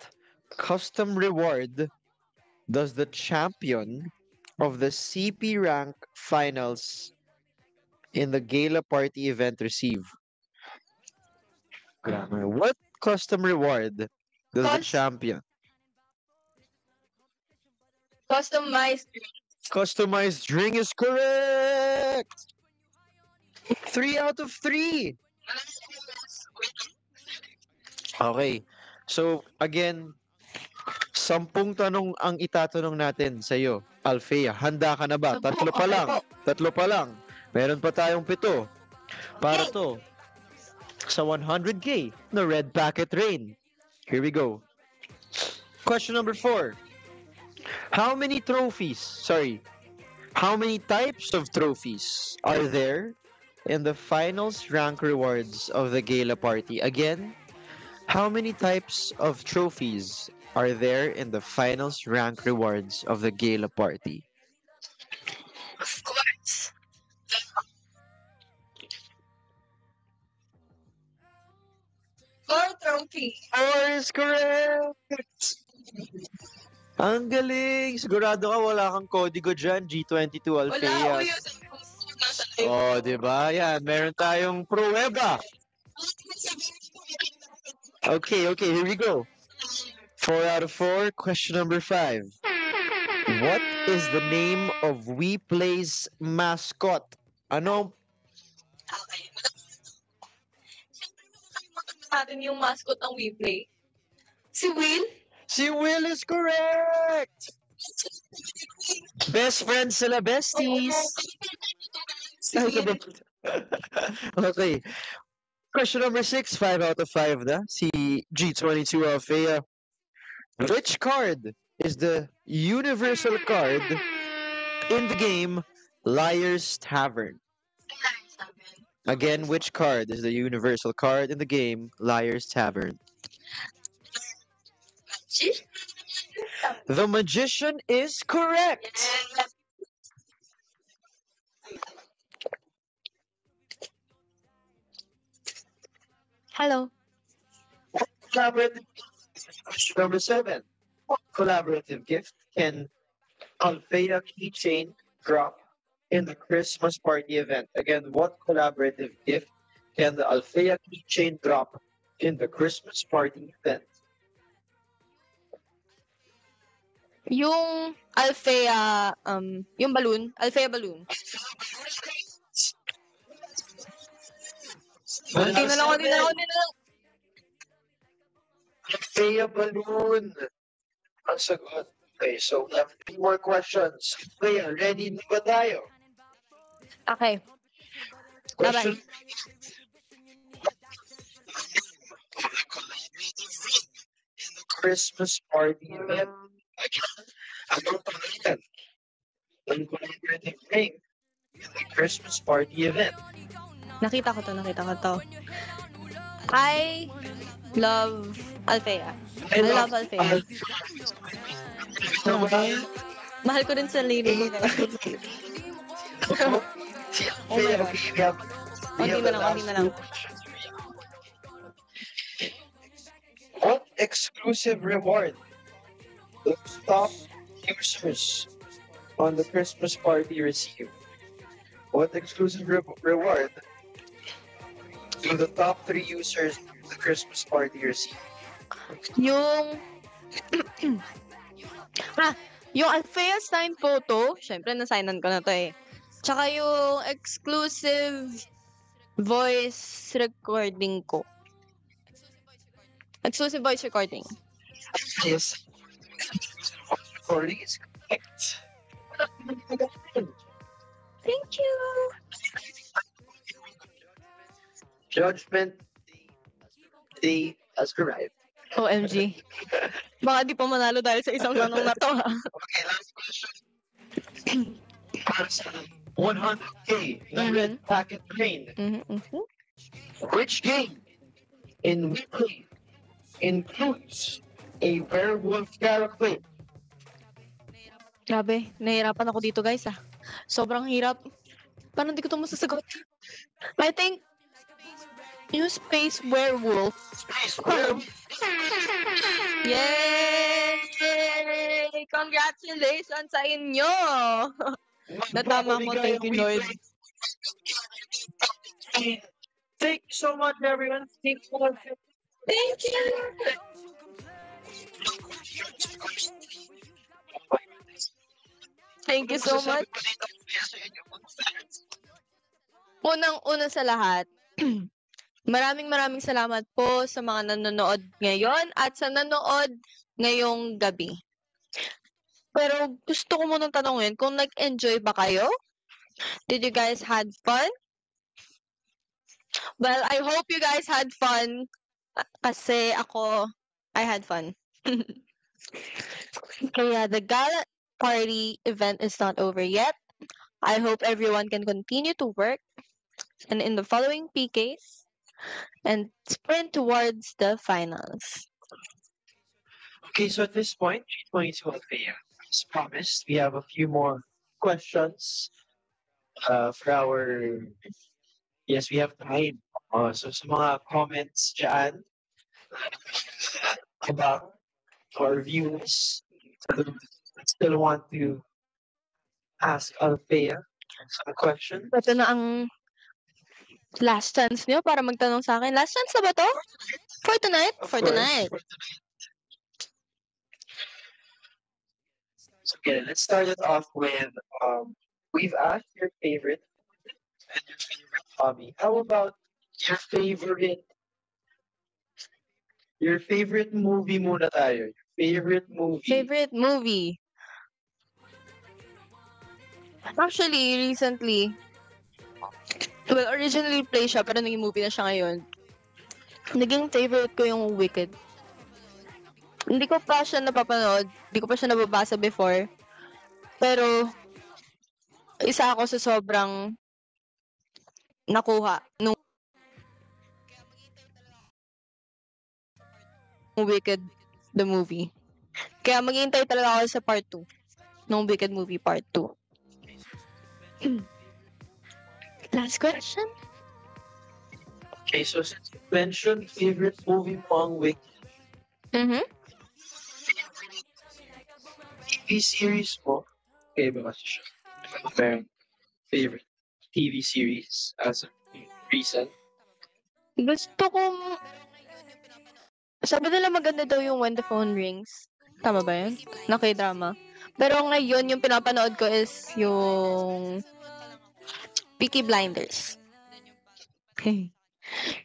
custom reward does the champion of the CP rank finals in the gala party event receive? Grammar. What custom reward does the Cus- champion? Customized. Customized drink is correct! 3 out of 3. Okay. So, again, 10 tanong ang itatanong natin sa iyo, Alfea. Handa ka na ba? 3 pa lang. 3 pa lang. Meron pa tayong 7. Para to sa 100k na Red Packet Rain. Here we go. Question number 4. How many types of trophies are there in the finals rank rewards of the gala party? Again, how many types of trophies are there in the finals rank rewards of the gala party? Of course. 4 trophy. 4 is correct! Ang galing! Sigurado ka wala kang kodigo dyan, G22 Wala Alfea. ako yung nasa live. Oh, di ba? Yan, meron tayong pruweba. Okay, here we go. 4 out of 4. Question number 5. What is the name of We Play's mascot? Ano? Okay. Natin yung mascot ng WePlay. Si Will. Si Will is correct! Best friends sila, besties! Si Will. Okay. Question number 6, 5 out of 5 na. Si G22 Alfea. Which card is the universal card in the game Liar's Tavern? Again, which card is the universal card in the game Liar's Tavern? The Magician is correct! Hello. Collaborative question number 7. What collaborative gift can Althea keychain drop in the Christmas party event? Again, what collaborative gift can the Althea keychain drop in the Christmas party event? Yung Althea, yung balloon, Althea balloon. Konti na lang, konti na lang, konti na lang. Althea balloon. Ang sagot. Okay, so we have 3 more questions. Althea, ready na ba tayo? Okay. Question. In the Christmas party event. Again, anong pangalan ng collaborative ring in the Christmas party event? Nakita ko to. I love Althea. I love Althea. Mahal ko rin sa lady ko. Oh my God. Konti na lang. What exclusive reward the top users on the Christmas party receive? What exclusive reward do the top 3 users of the Christmas party receive? Yung yung Althea signed photo, syempre na-signan ko na to eh. Tsaka yung exclusive voice recording ko. Exclusive voice recording. Yes. Recording is correct. Thank you. Judgment Day has arrived. OMG. Baka di pa manalo dahil sa isang tanong na to ha. Okay, last question. Para sa 100K Mhm. packet train. Which game in weekly includes a werewolf character? Grabe, nahihirapan ako dito guys ah. Sobrang hirap. Parang hindi ko ito masasagot. I think yung Space Werewolf. Space werewolf. Yay! Congratulations sa inyo! Natama mo, thank you Lord. Thank you so much, everyone. Thank you. Thank you! Thank you so much. Unang-una sa lahat, maraming salamat po sa mga nanonood ngayon at sa nanood ngayong gabi. Pero gusto ko munang tanungin kung nag-enjoy ba kayo? Did you guys had fun? Well, I hope you guys had fun kasi ako, I had fun. Kaya the gala party event is not over yet. I hope everyone can continue to work and in the following PKs and sprint towards the finals. Okay, so at this point, 322 Althea. As promised, we have a few more questions for our... Yes, we have time. So sa mga comments dyan about our viewers that still want to ask Althea some question. Ito na ang last chance niyo para magtanong sa akin. Last chance na ba to? For tonight? Of For course, tonight. for tonight. So okay, let's start it off with we've asked your favorite and your favorite hobby. How about your favorite movie muna tayo? Your favorite movie. Favorite movie? Actually, recently, well, originally play siya, pero naging movie na siya ngayon. Naging favorite ko yung Wicked. Hindi ko pa siya napapanood, hindi ko pa siya nababasa before. Pero, isa ako sa sobrang nakuha nung Wicked the movie. Kaya maghihintay talaga ako sa part 2 nung Wicked movie part 2. Last question? Okay, so since you mentioned favorite movie mo ang Wick, Mhm. TV series mo, okay ba kasi siya? Parang favorite TV series as of recent? Gusto kong sabi nila maganda daw yung When the Phone Rings. Tama ba yun? Na K-drama. Pero ngayon, yung pinapanood ko is yung Peaky Blinders.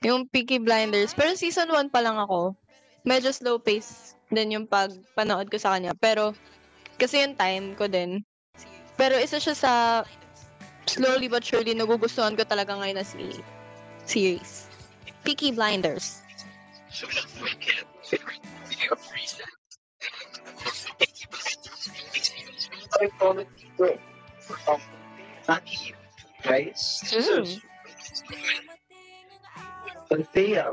Yung Peaky Blinders. Pero season 1 pa lang ako. Medyo slow pace din yung pagpanood ko sa kanya. Pero, kasi yung time ko din. Pero isa siya sa slowly but surely nagugustuhan ko talaga ngayon na series. Peaky Blinders. So, Wicked, favorite movie of recent. I follow people from Naki, guys. Mm. Althea,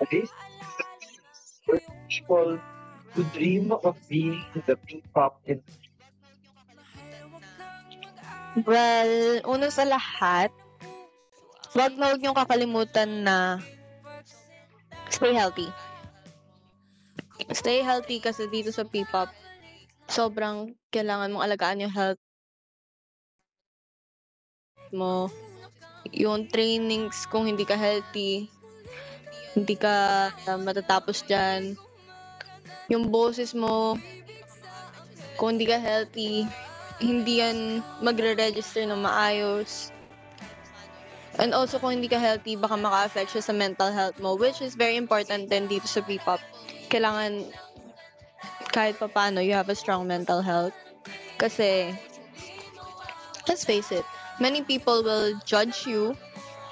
okay? People who dream of being the P-pop in Well, una sa lahat, wag na wag niyong kakalimutan na stay healthy. Stay healthy kasi dito sa P-pop, sobrang kailangan mong alagaan yung health mo. Yung trainings, kung hindi ka healthy, hindi ka matatapos dyan. Yung boses mo, kung hindi ka healthy, hindi yan magre-register ng maayos. And also, kung hindi ka healthy, baka maka-affect siya sa mental health mo, which is very important din dito sa P-pop. Kailangan, kahit pa paano, you have a strong mental health. Kasi, let's face it, many people will judge you,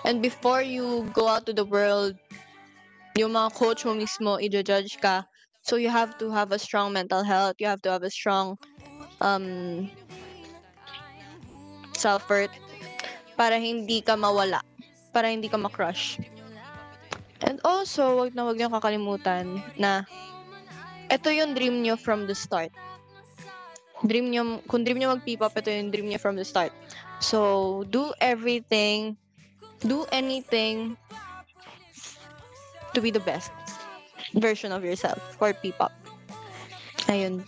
and before you go out to the world, yung mga coach mo mismo, i-judge ka. So, you have to have a strong mental health. You have to have a strong self-worth para hindi ka mawala, para hindi ka ma-crush. And also, wag na wag niyo kakalimutan na ito yung dream niyo from the start. Kung dream niyo mag-P-pop, ito yung dream niyo from the start. So, do everything, do anything to be the best version of yourself for P-pop. Ayun.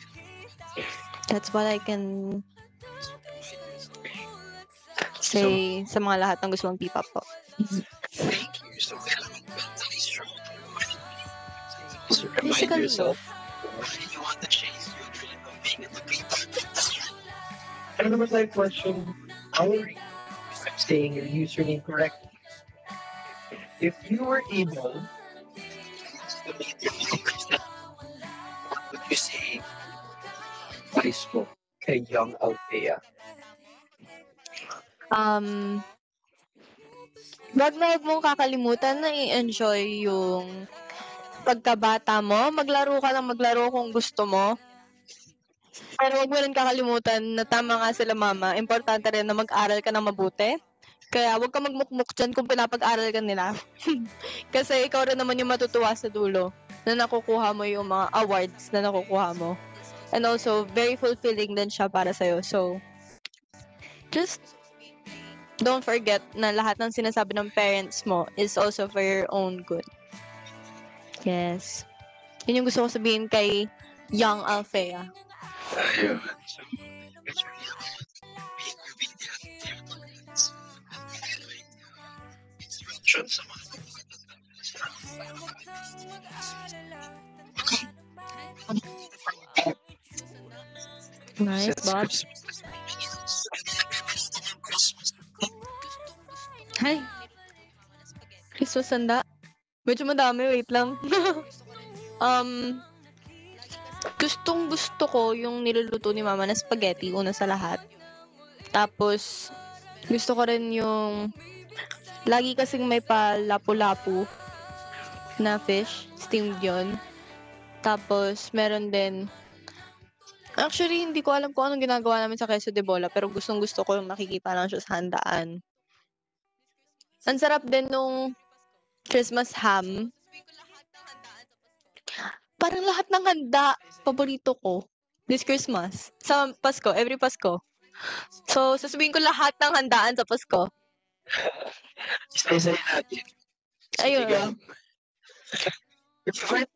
That's what I can say sa mga lahat ng gusto mong P-pop po. Thank you. So, kailangan mentally strong. So, remind Physically, yourself why you want to chase your dream of being in the P-pop industry. Ano naman tayo question? How are you? If I'm saying your username correctly. If you were able to meet your future self, what would you say advice mo kay young Althea? Wag na wag mong kakalimutan na i-enjoy yung pagkabata mo. Maglaro ka lang maglaro kung gusto mo. Pero wag mo rin kakalimutan na tama nga sila mama. Importante rin na mag-aral ka ng mabuti. Kaya wag ka magmukmuk dyan kung pinapag-aral ka nila. Kasi ikaw rin naman yung matutuwa sa dulo na nakukuha mo yung mga awards na nakukuha mo. And also, very fulfilling din siya para sa'yo. So, just don't forget na lahat ng sinasabi ng parents mo is also for your own good. Yes. Yun yung gusto ko sabihin kay young Althea. Ayun. So, it's really about being obedient to your parents. Instruction sa mga Nice, Bob. Hi. Christmas handa. Medyo madami, wait lang. Gustong gusto ko yung niluluto ni mama na spaghetti, una sa lahat. Tapos, gusto ko rin yung lagi kasing may pa lapu-lapu na fish, steamed yun. Tapos, meron din actually, hindi ko alam kung anong ginagawa namin sa Queso de Bola, pero gustong gusto ko yung makikita lang siya sa handaan. Ang sarap din nung Christmas ham. Parang lahat ng handa, paborito ko. This Christmas. Sa Pasko, every Pasko. So, sasabihin ko lahat ng handaan sa Pasko. isa-isa natin. Ayun. Your favorite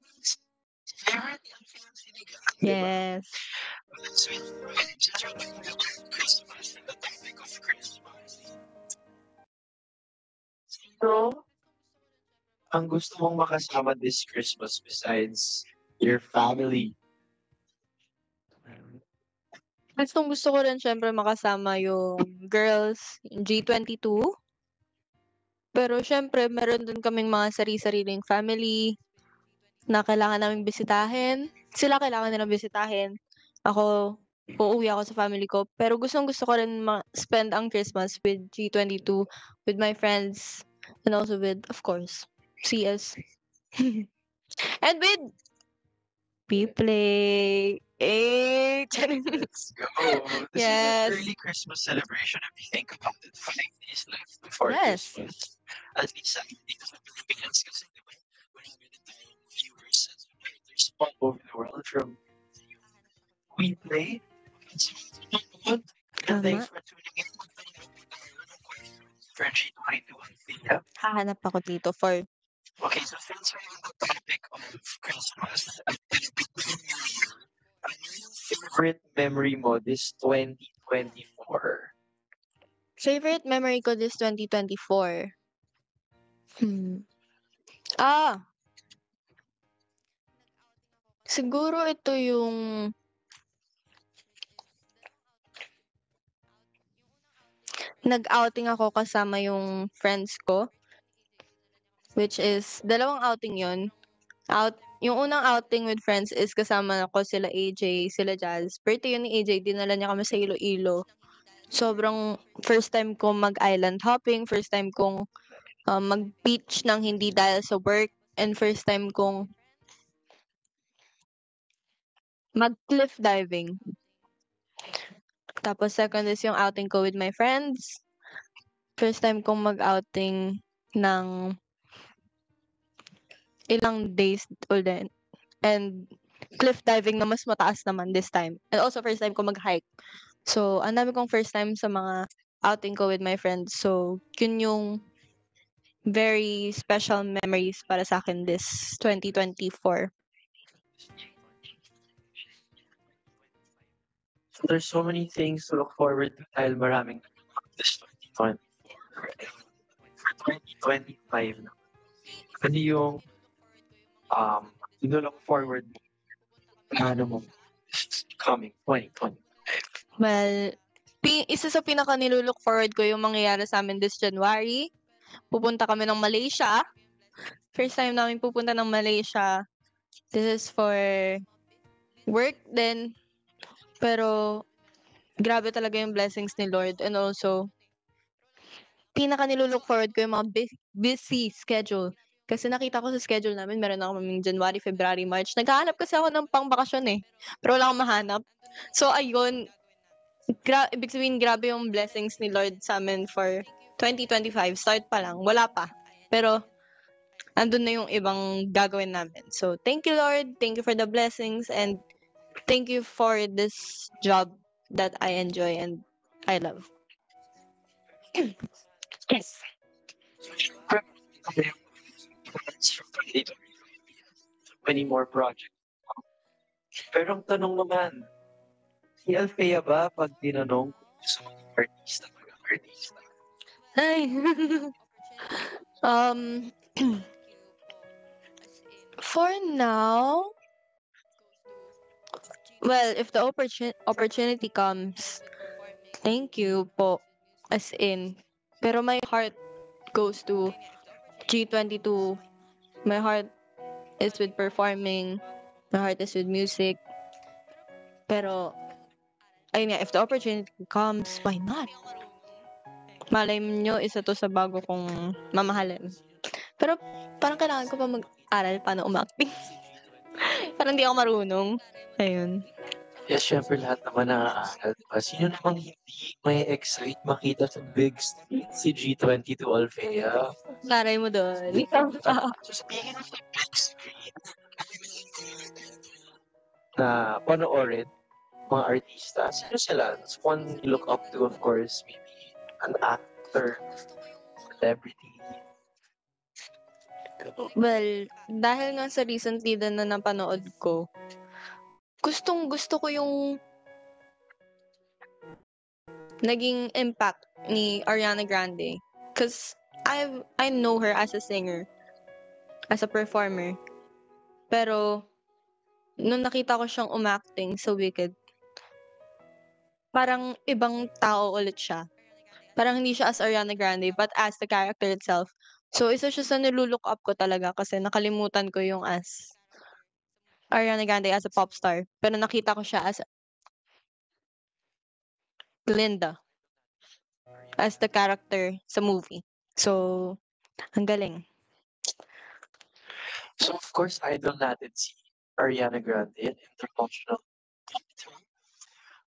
sinigang, di ba? Yes. So, since we're talking about Christmas and the topic of Christmas, sino ang gusto mong makasama this Christmas besides your family? Gusto ko rin syempre makasama yung girls, yung G22. Pero syempre, meron din kaming mga sari-sariling family na kailangan naming bisitahin. Sila kailangan nilang bisitahin. Ako, uuwi ako sa family ko. Pero gustong-gusto ko rin spend ang Christmas with G22, with my friends, and also with, of course, CS. And with P-Play. Let's go. This is Yes. an early Christmas celebration if you think about it. 5 days left before Yes. Christmas. At least dito sa Pilipinas kasi diba, marami na tayong viewers and supporters all over the world from We Play. And thanks for tuning in. For G22 Althea. Hahanap ako dito for Okay, so since we're on the topic of Christmas at Filipino New Year, ano yung favorite memory mo this 2024? favorite memory ko this 2024. Ah, siguro ito yung nag-outing ako kasama yung friends ko, which is dalawang outing yon. Yung unang outing with friends is kasama ko sila AJ, sila Jazz. Birthday yun ni AJ, dinala niya kami sa Iloilo. Sobrang first time ko mag-island hopping, first time kong mag-beach nang hindi dahil sa work, and first time kong mag-cliff diving. Tapos second is yung outing ko with my friends. First time kong mag-outing ng ilang days ulit. And cliff diving na mas mataas naman this time. And also first time ko mag-hike. So, ang dami kong first time sa mga outing ko with my friends. So, yun yung very special memories para sa akin this 2024. So there's so many things to look forward to dahil maraming this 2024. For 2025 na. Ano yung look forward mo? Ano mo? This coming 2020. Well, isa sa pinaka nilulook forward ko yung mangyayari sa amin this January. Pupunta kami ng Malaysia. First time namin pupunta ng Malaysia. This is for work din. Pero, grabe talaga yung blessings ni Lord. And also, pinaka nilulook forward ko yung mga busy schedule. Kasi nakita ko sa schedule namin, meron ako kaming January, February, March. Naghahanap kasi ako ng pang-bakasyon eh. Pero wala akong mahanap. So, ayun. Ibig sabihin, grabe yung blessings ni Lord sa amin for 2025. Start pa lang. Wala pa. Pero, andun na yung ibang gagawin namin. So, thank you, Lord. Thank you for the blessings. And thank you for this job that I enjoy and I love. Yes. Many more projects. Pero ang tanong naman, si Althea ba pag tinanong kung gusto maging artista, mag-artista? Ay. For now, well, if the opportunity comes, thank you po. As in, pero my heart goes to G22. My heart is with performing. My heart is with music. Pero, ayun nga, if the opportunity comes, why not? Malay nyo, isa to sa bago kong mamahalin. Pero, parang kailangan ko pa mag-aral paano umacting. Parang di ako marunong. Ayun. Yes, syempre lahat naman nakakaaral, diba? Sino namang hindi may excite makita sa big screen si G22 Althea? Taray mo doon. So speaking of the big screen, na panoorin mga artista, sino sila? So one you look up to, of course, maybe an actor, celebrity. Well, dahil nga sa recently din na napanood ko, gustong gusto ko yung naging impact ni Ariana Grande. Cause I know her as a singer, as a performer. Pero, nung nakita ko siyang umacting sa Wicked, parang ibang tao ulit siya. Parang hindi siya as Ariana Grande, but as the character itself. So, isa siya sa nilulook up ko talaga kasi nakalimutan ko yung as Ariana Grande as a pop star. Pero nakita ko siya as Glinda, as the character sa movie. So, ang galing. So, of course, idol natin si Ariana Grande in international.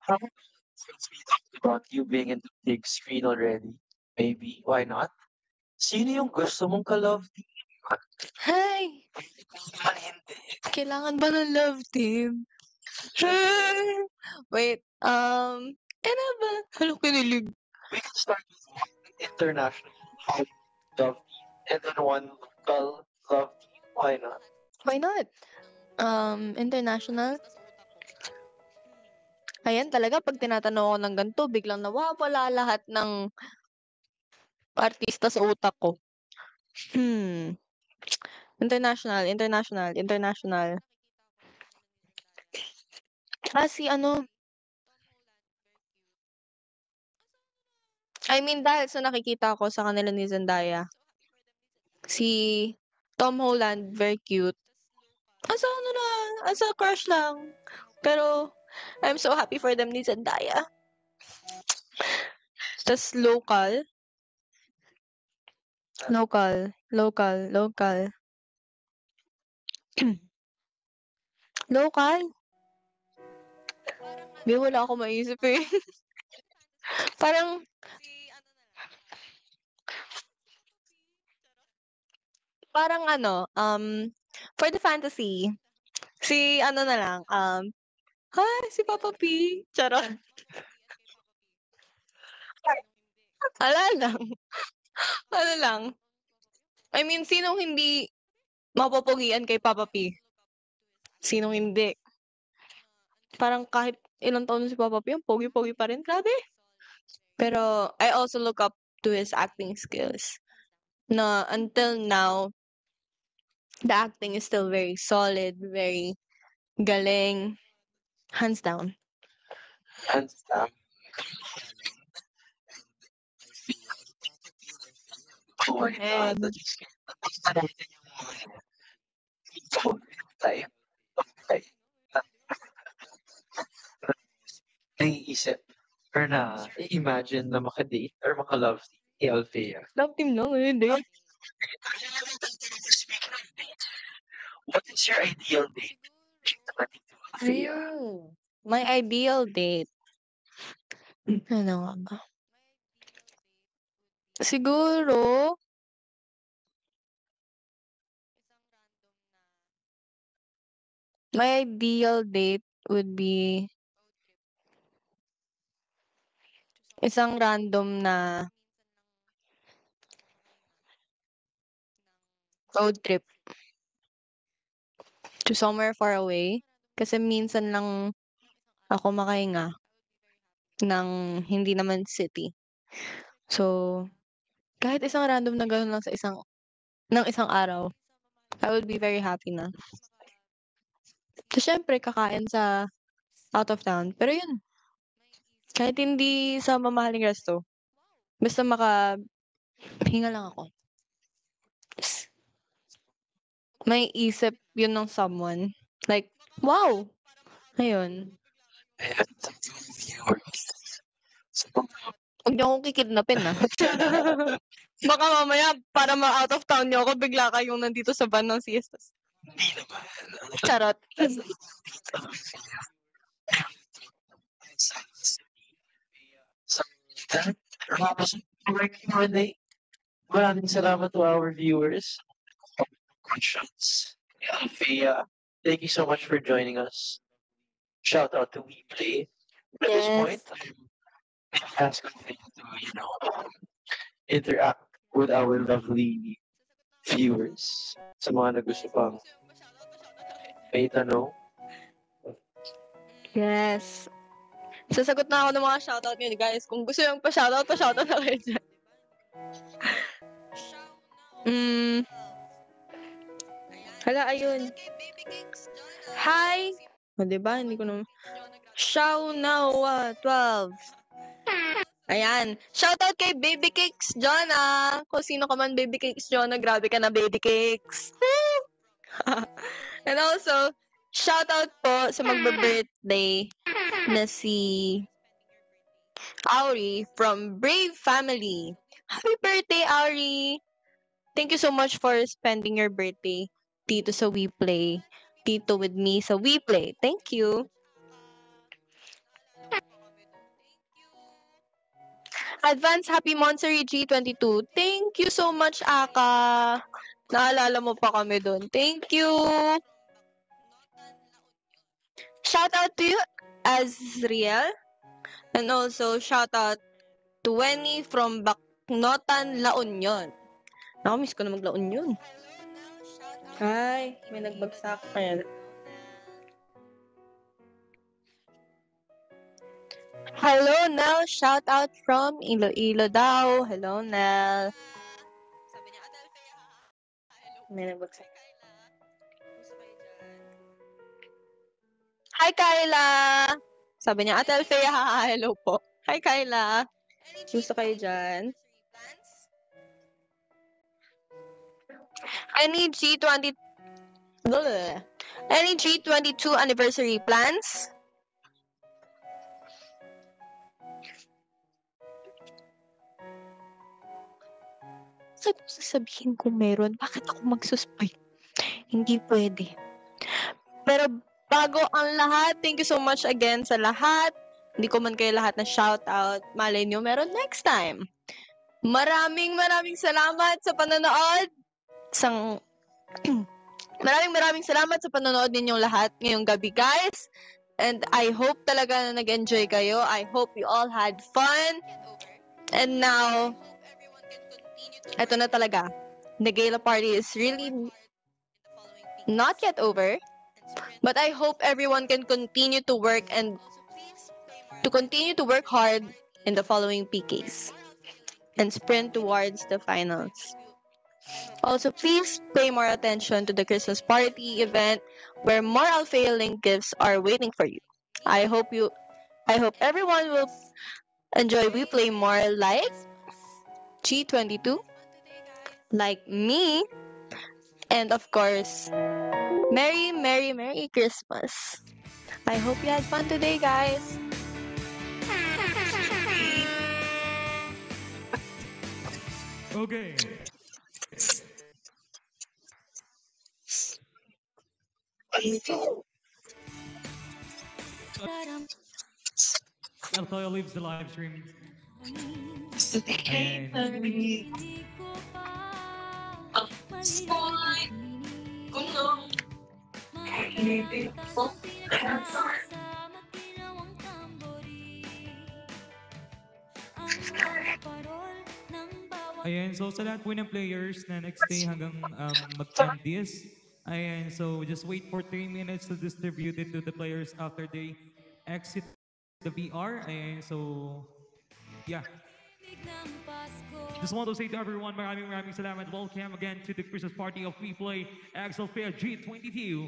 How about since we talked about you being in the big screen already, maybe, why not? Sino yung gusto mong ka-love team? Hi! Naman hindi. Kailangan ba ng love team? Wait, ano ba? Halo, kinilig. We can start with one international Hollywood love team and then one local love team. Why not? Why not? International? Ayan talaga, pag tinatanong ako ng ganito, biglang nawawala lahat ng artista sa utak ko. International, international, international. Si ano, I mean, dahil sa nakikita ko sa kanila ni Zendaya, si Tom Holland, very cute. Asa ano lang, asa crush lang. Pero, I'm so happy for them ni Zendaya. Tas local, local, local, local. Local? Di, wala ako maisip eh. Parang, parang ano, for the fantasy, si ano na lang, si Papa P. Charot. Ala lang. Ano lang. I mean, sinong hindi mapupugian kay Papa P? Sinong hindi? Parang kahit ilang taon na si Papa P, ang pogi-pogi pa rin. Grabe. Pero, I also look up to his acting skills. Na until now, the acting is still very solid, very galing. Hands down. Hands down. Oh my God. And, Basta natin yung type of type na naiisip or na i-imagine na makadate or makalove si Althea. love team lang, hindi. Speaking of dates, what is your ideal date? Naman dito, Althea. My ideal date. Ano nga ba? Siguro, my ideal date would be isang random na road trip to somewhere far away. Kasi minsan lang ako makahinga ng hindi naman city. So, kahit isang random na gano'n lang sa isang araw, I would be very happy na. So, syempre, kakain sa out of town. Pero yun, kahit hindi sa mamahaling resto, basta makahinga lang ako. Tas, may isip yun ng someone. Like, wow! Ayun. Ayan, sa mga viewers. Sa mga Huwag niyo akong kikidnapin, ah. Baka mamaya, para ma-out of town niyo ako, bigla kayong nandito sa van ng siestas. hindi naman. Charot. So, that wraps up our Q&A. Maraming salamat to our viewers. Questions. Althea, thank you so much for joining us. Shout out to WePlay. At this point, I'm asking for you to, interact with our lovely viewers, sa mga na gusto pang may tanong. Yes. Sasagot na ako ng mga shoutout nyo, guys. Kung gusto yung pa-shoutout na kayo dyan. Hala, ayun. Hi! O, diba? Hindi ko naman. Shaunawa 12. Ayan. Shoutout kay Baby Cakes Jonah. Kung sino ka man, Baby Cakes Jonah, grabe ka na, Baby Cakes. And also, shoutout po sa magbe-birthday na si Auri from Brave Family. Happy birthday, Auri! Thank you so much for spending your birthday dito sa WePlay. Dito with me sa WePlay. Thank you. Advance Happy Monstery G22. Thank you so much, Aka. Naalala mo pa kami doon. Thank you. Shout out to you, Azriel. And also, shout out to Wenny from Bacnotan, La Union. Nakamiss ko na mag-La Union. Ay, may nagbagsak. Ayan. Hello, Nel. Shout out from Iloilo daw. Hello, Nel. May nagbagsak. Hi, Kyla. Sabi niya, Ate Alfea, hello po. Hi, Kyla. Gusto kayo dyan? Any G22 anniversary plans? Sasabihin ko meron, bakit ako magsuspay? Hindi pwede. Pero bago ang lahat, thank you so much again sa lahat. Hindi ko man kayo lahat na shoutout. Malay nyo, meron next time. Maraming salamat sa panonood. Maraming salamat sa panonood ninyong lahat ngayong gabi, guys. And I hope talaga na nag-enjoy kayo. I hope you all had fun. And now, eto na talaga. The gala party is really not yet over. But I hope everyone can continue to work and to continue to work hard in the following PKs and sprint towards the finals. Also, please pay more attention to the Christmas party event where more Alfea Link gifts are waiting for you. I hope everyone will enjoy We Play More Live G22 like me, and of course, Merry Christmas. I hope you had fun today, guys. Okay. Alfea leaves the live stream. Ayan, so sa lahat po ng players na nag-stay hanggang mag-end this, ayan, so just wait for 3 minutes to distribute it to the players after they exit the VR. Ayan, so yeah. Just want to say to everyone, maraming salamat. Welcome again to the Christmas party of We Play Alfea G22.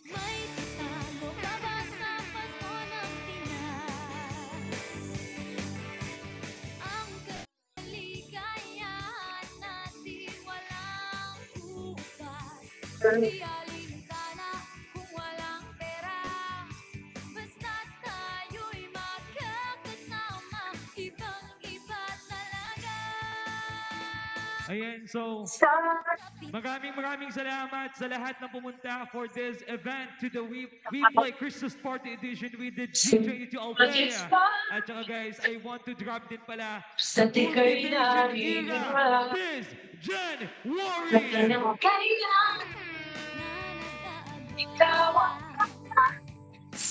May talo ka ba sa Pasko ng Pinas? Ang kaligayahan natin walang bukas. Di alintana kung walang pera. Basta't tayo'y magkakasama, ibang-iba talaga. Ayan, so maraming salamat sa lahat na pumunta for this event to the We Play Christmas Party Edition with the G22 Alfea. At saka guys, I want to drop din pala Cultivation Era Biz Gen Warrior.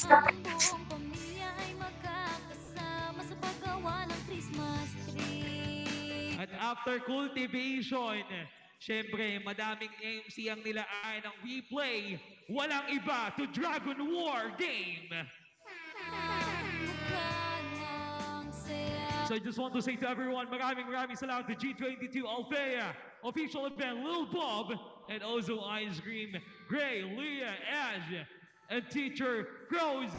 Ang buong pamilya ay magkakasama sa paggawa ng Christmas tree. At after Cultivation, Siyempre, madaming MC ang nilaan ng We Play. Walang iba to Dragon War Game. So I just want to say to everyone, maraming salamat to G22 Althea, official event Lil Bob, and also Ice Cream, Gray, Leah, Ash, and Teacher Crows.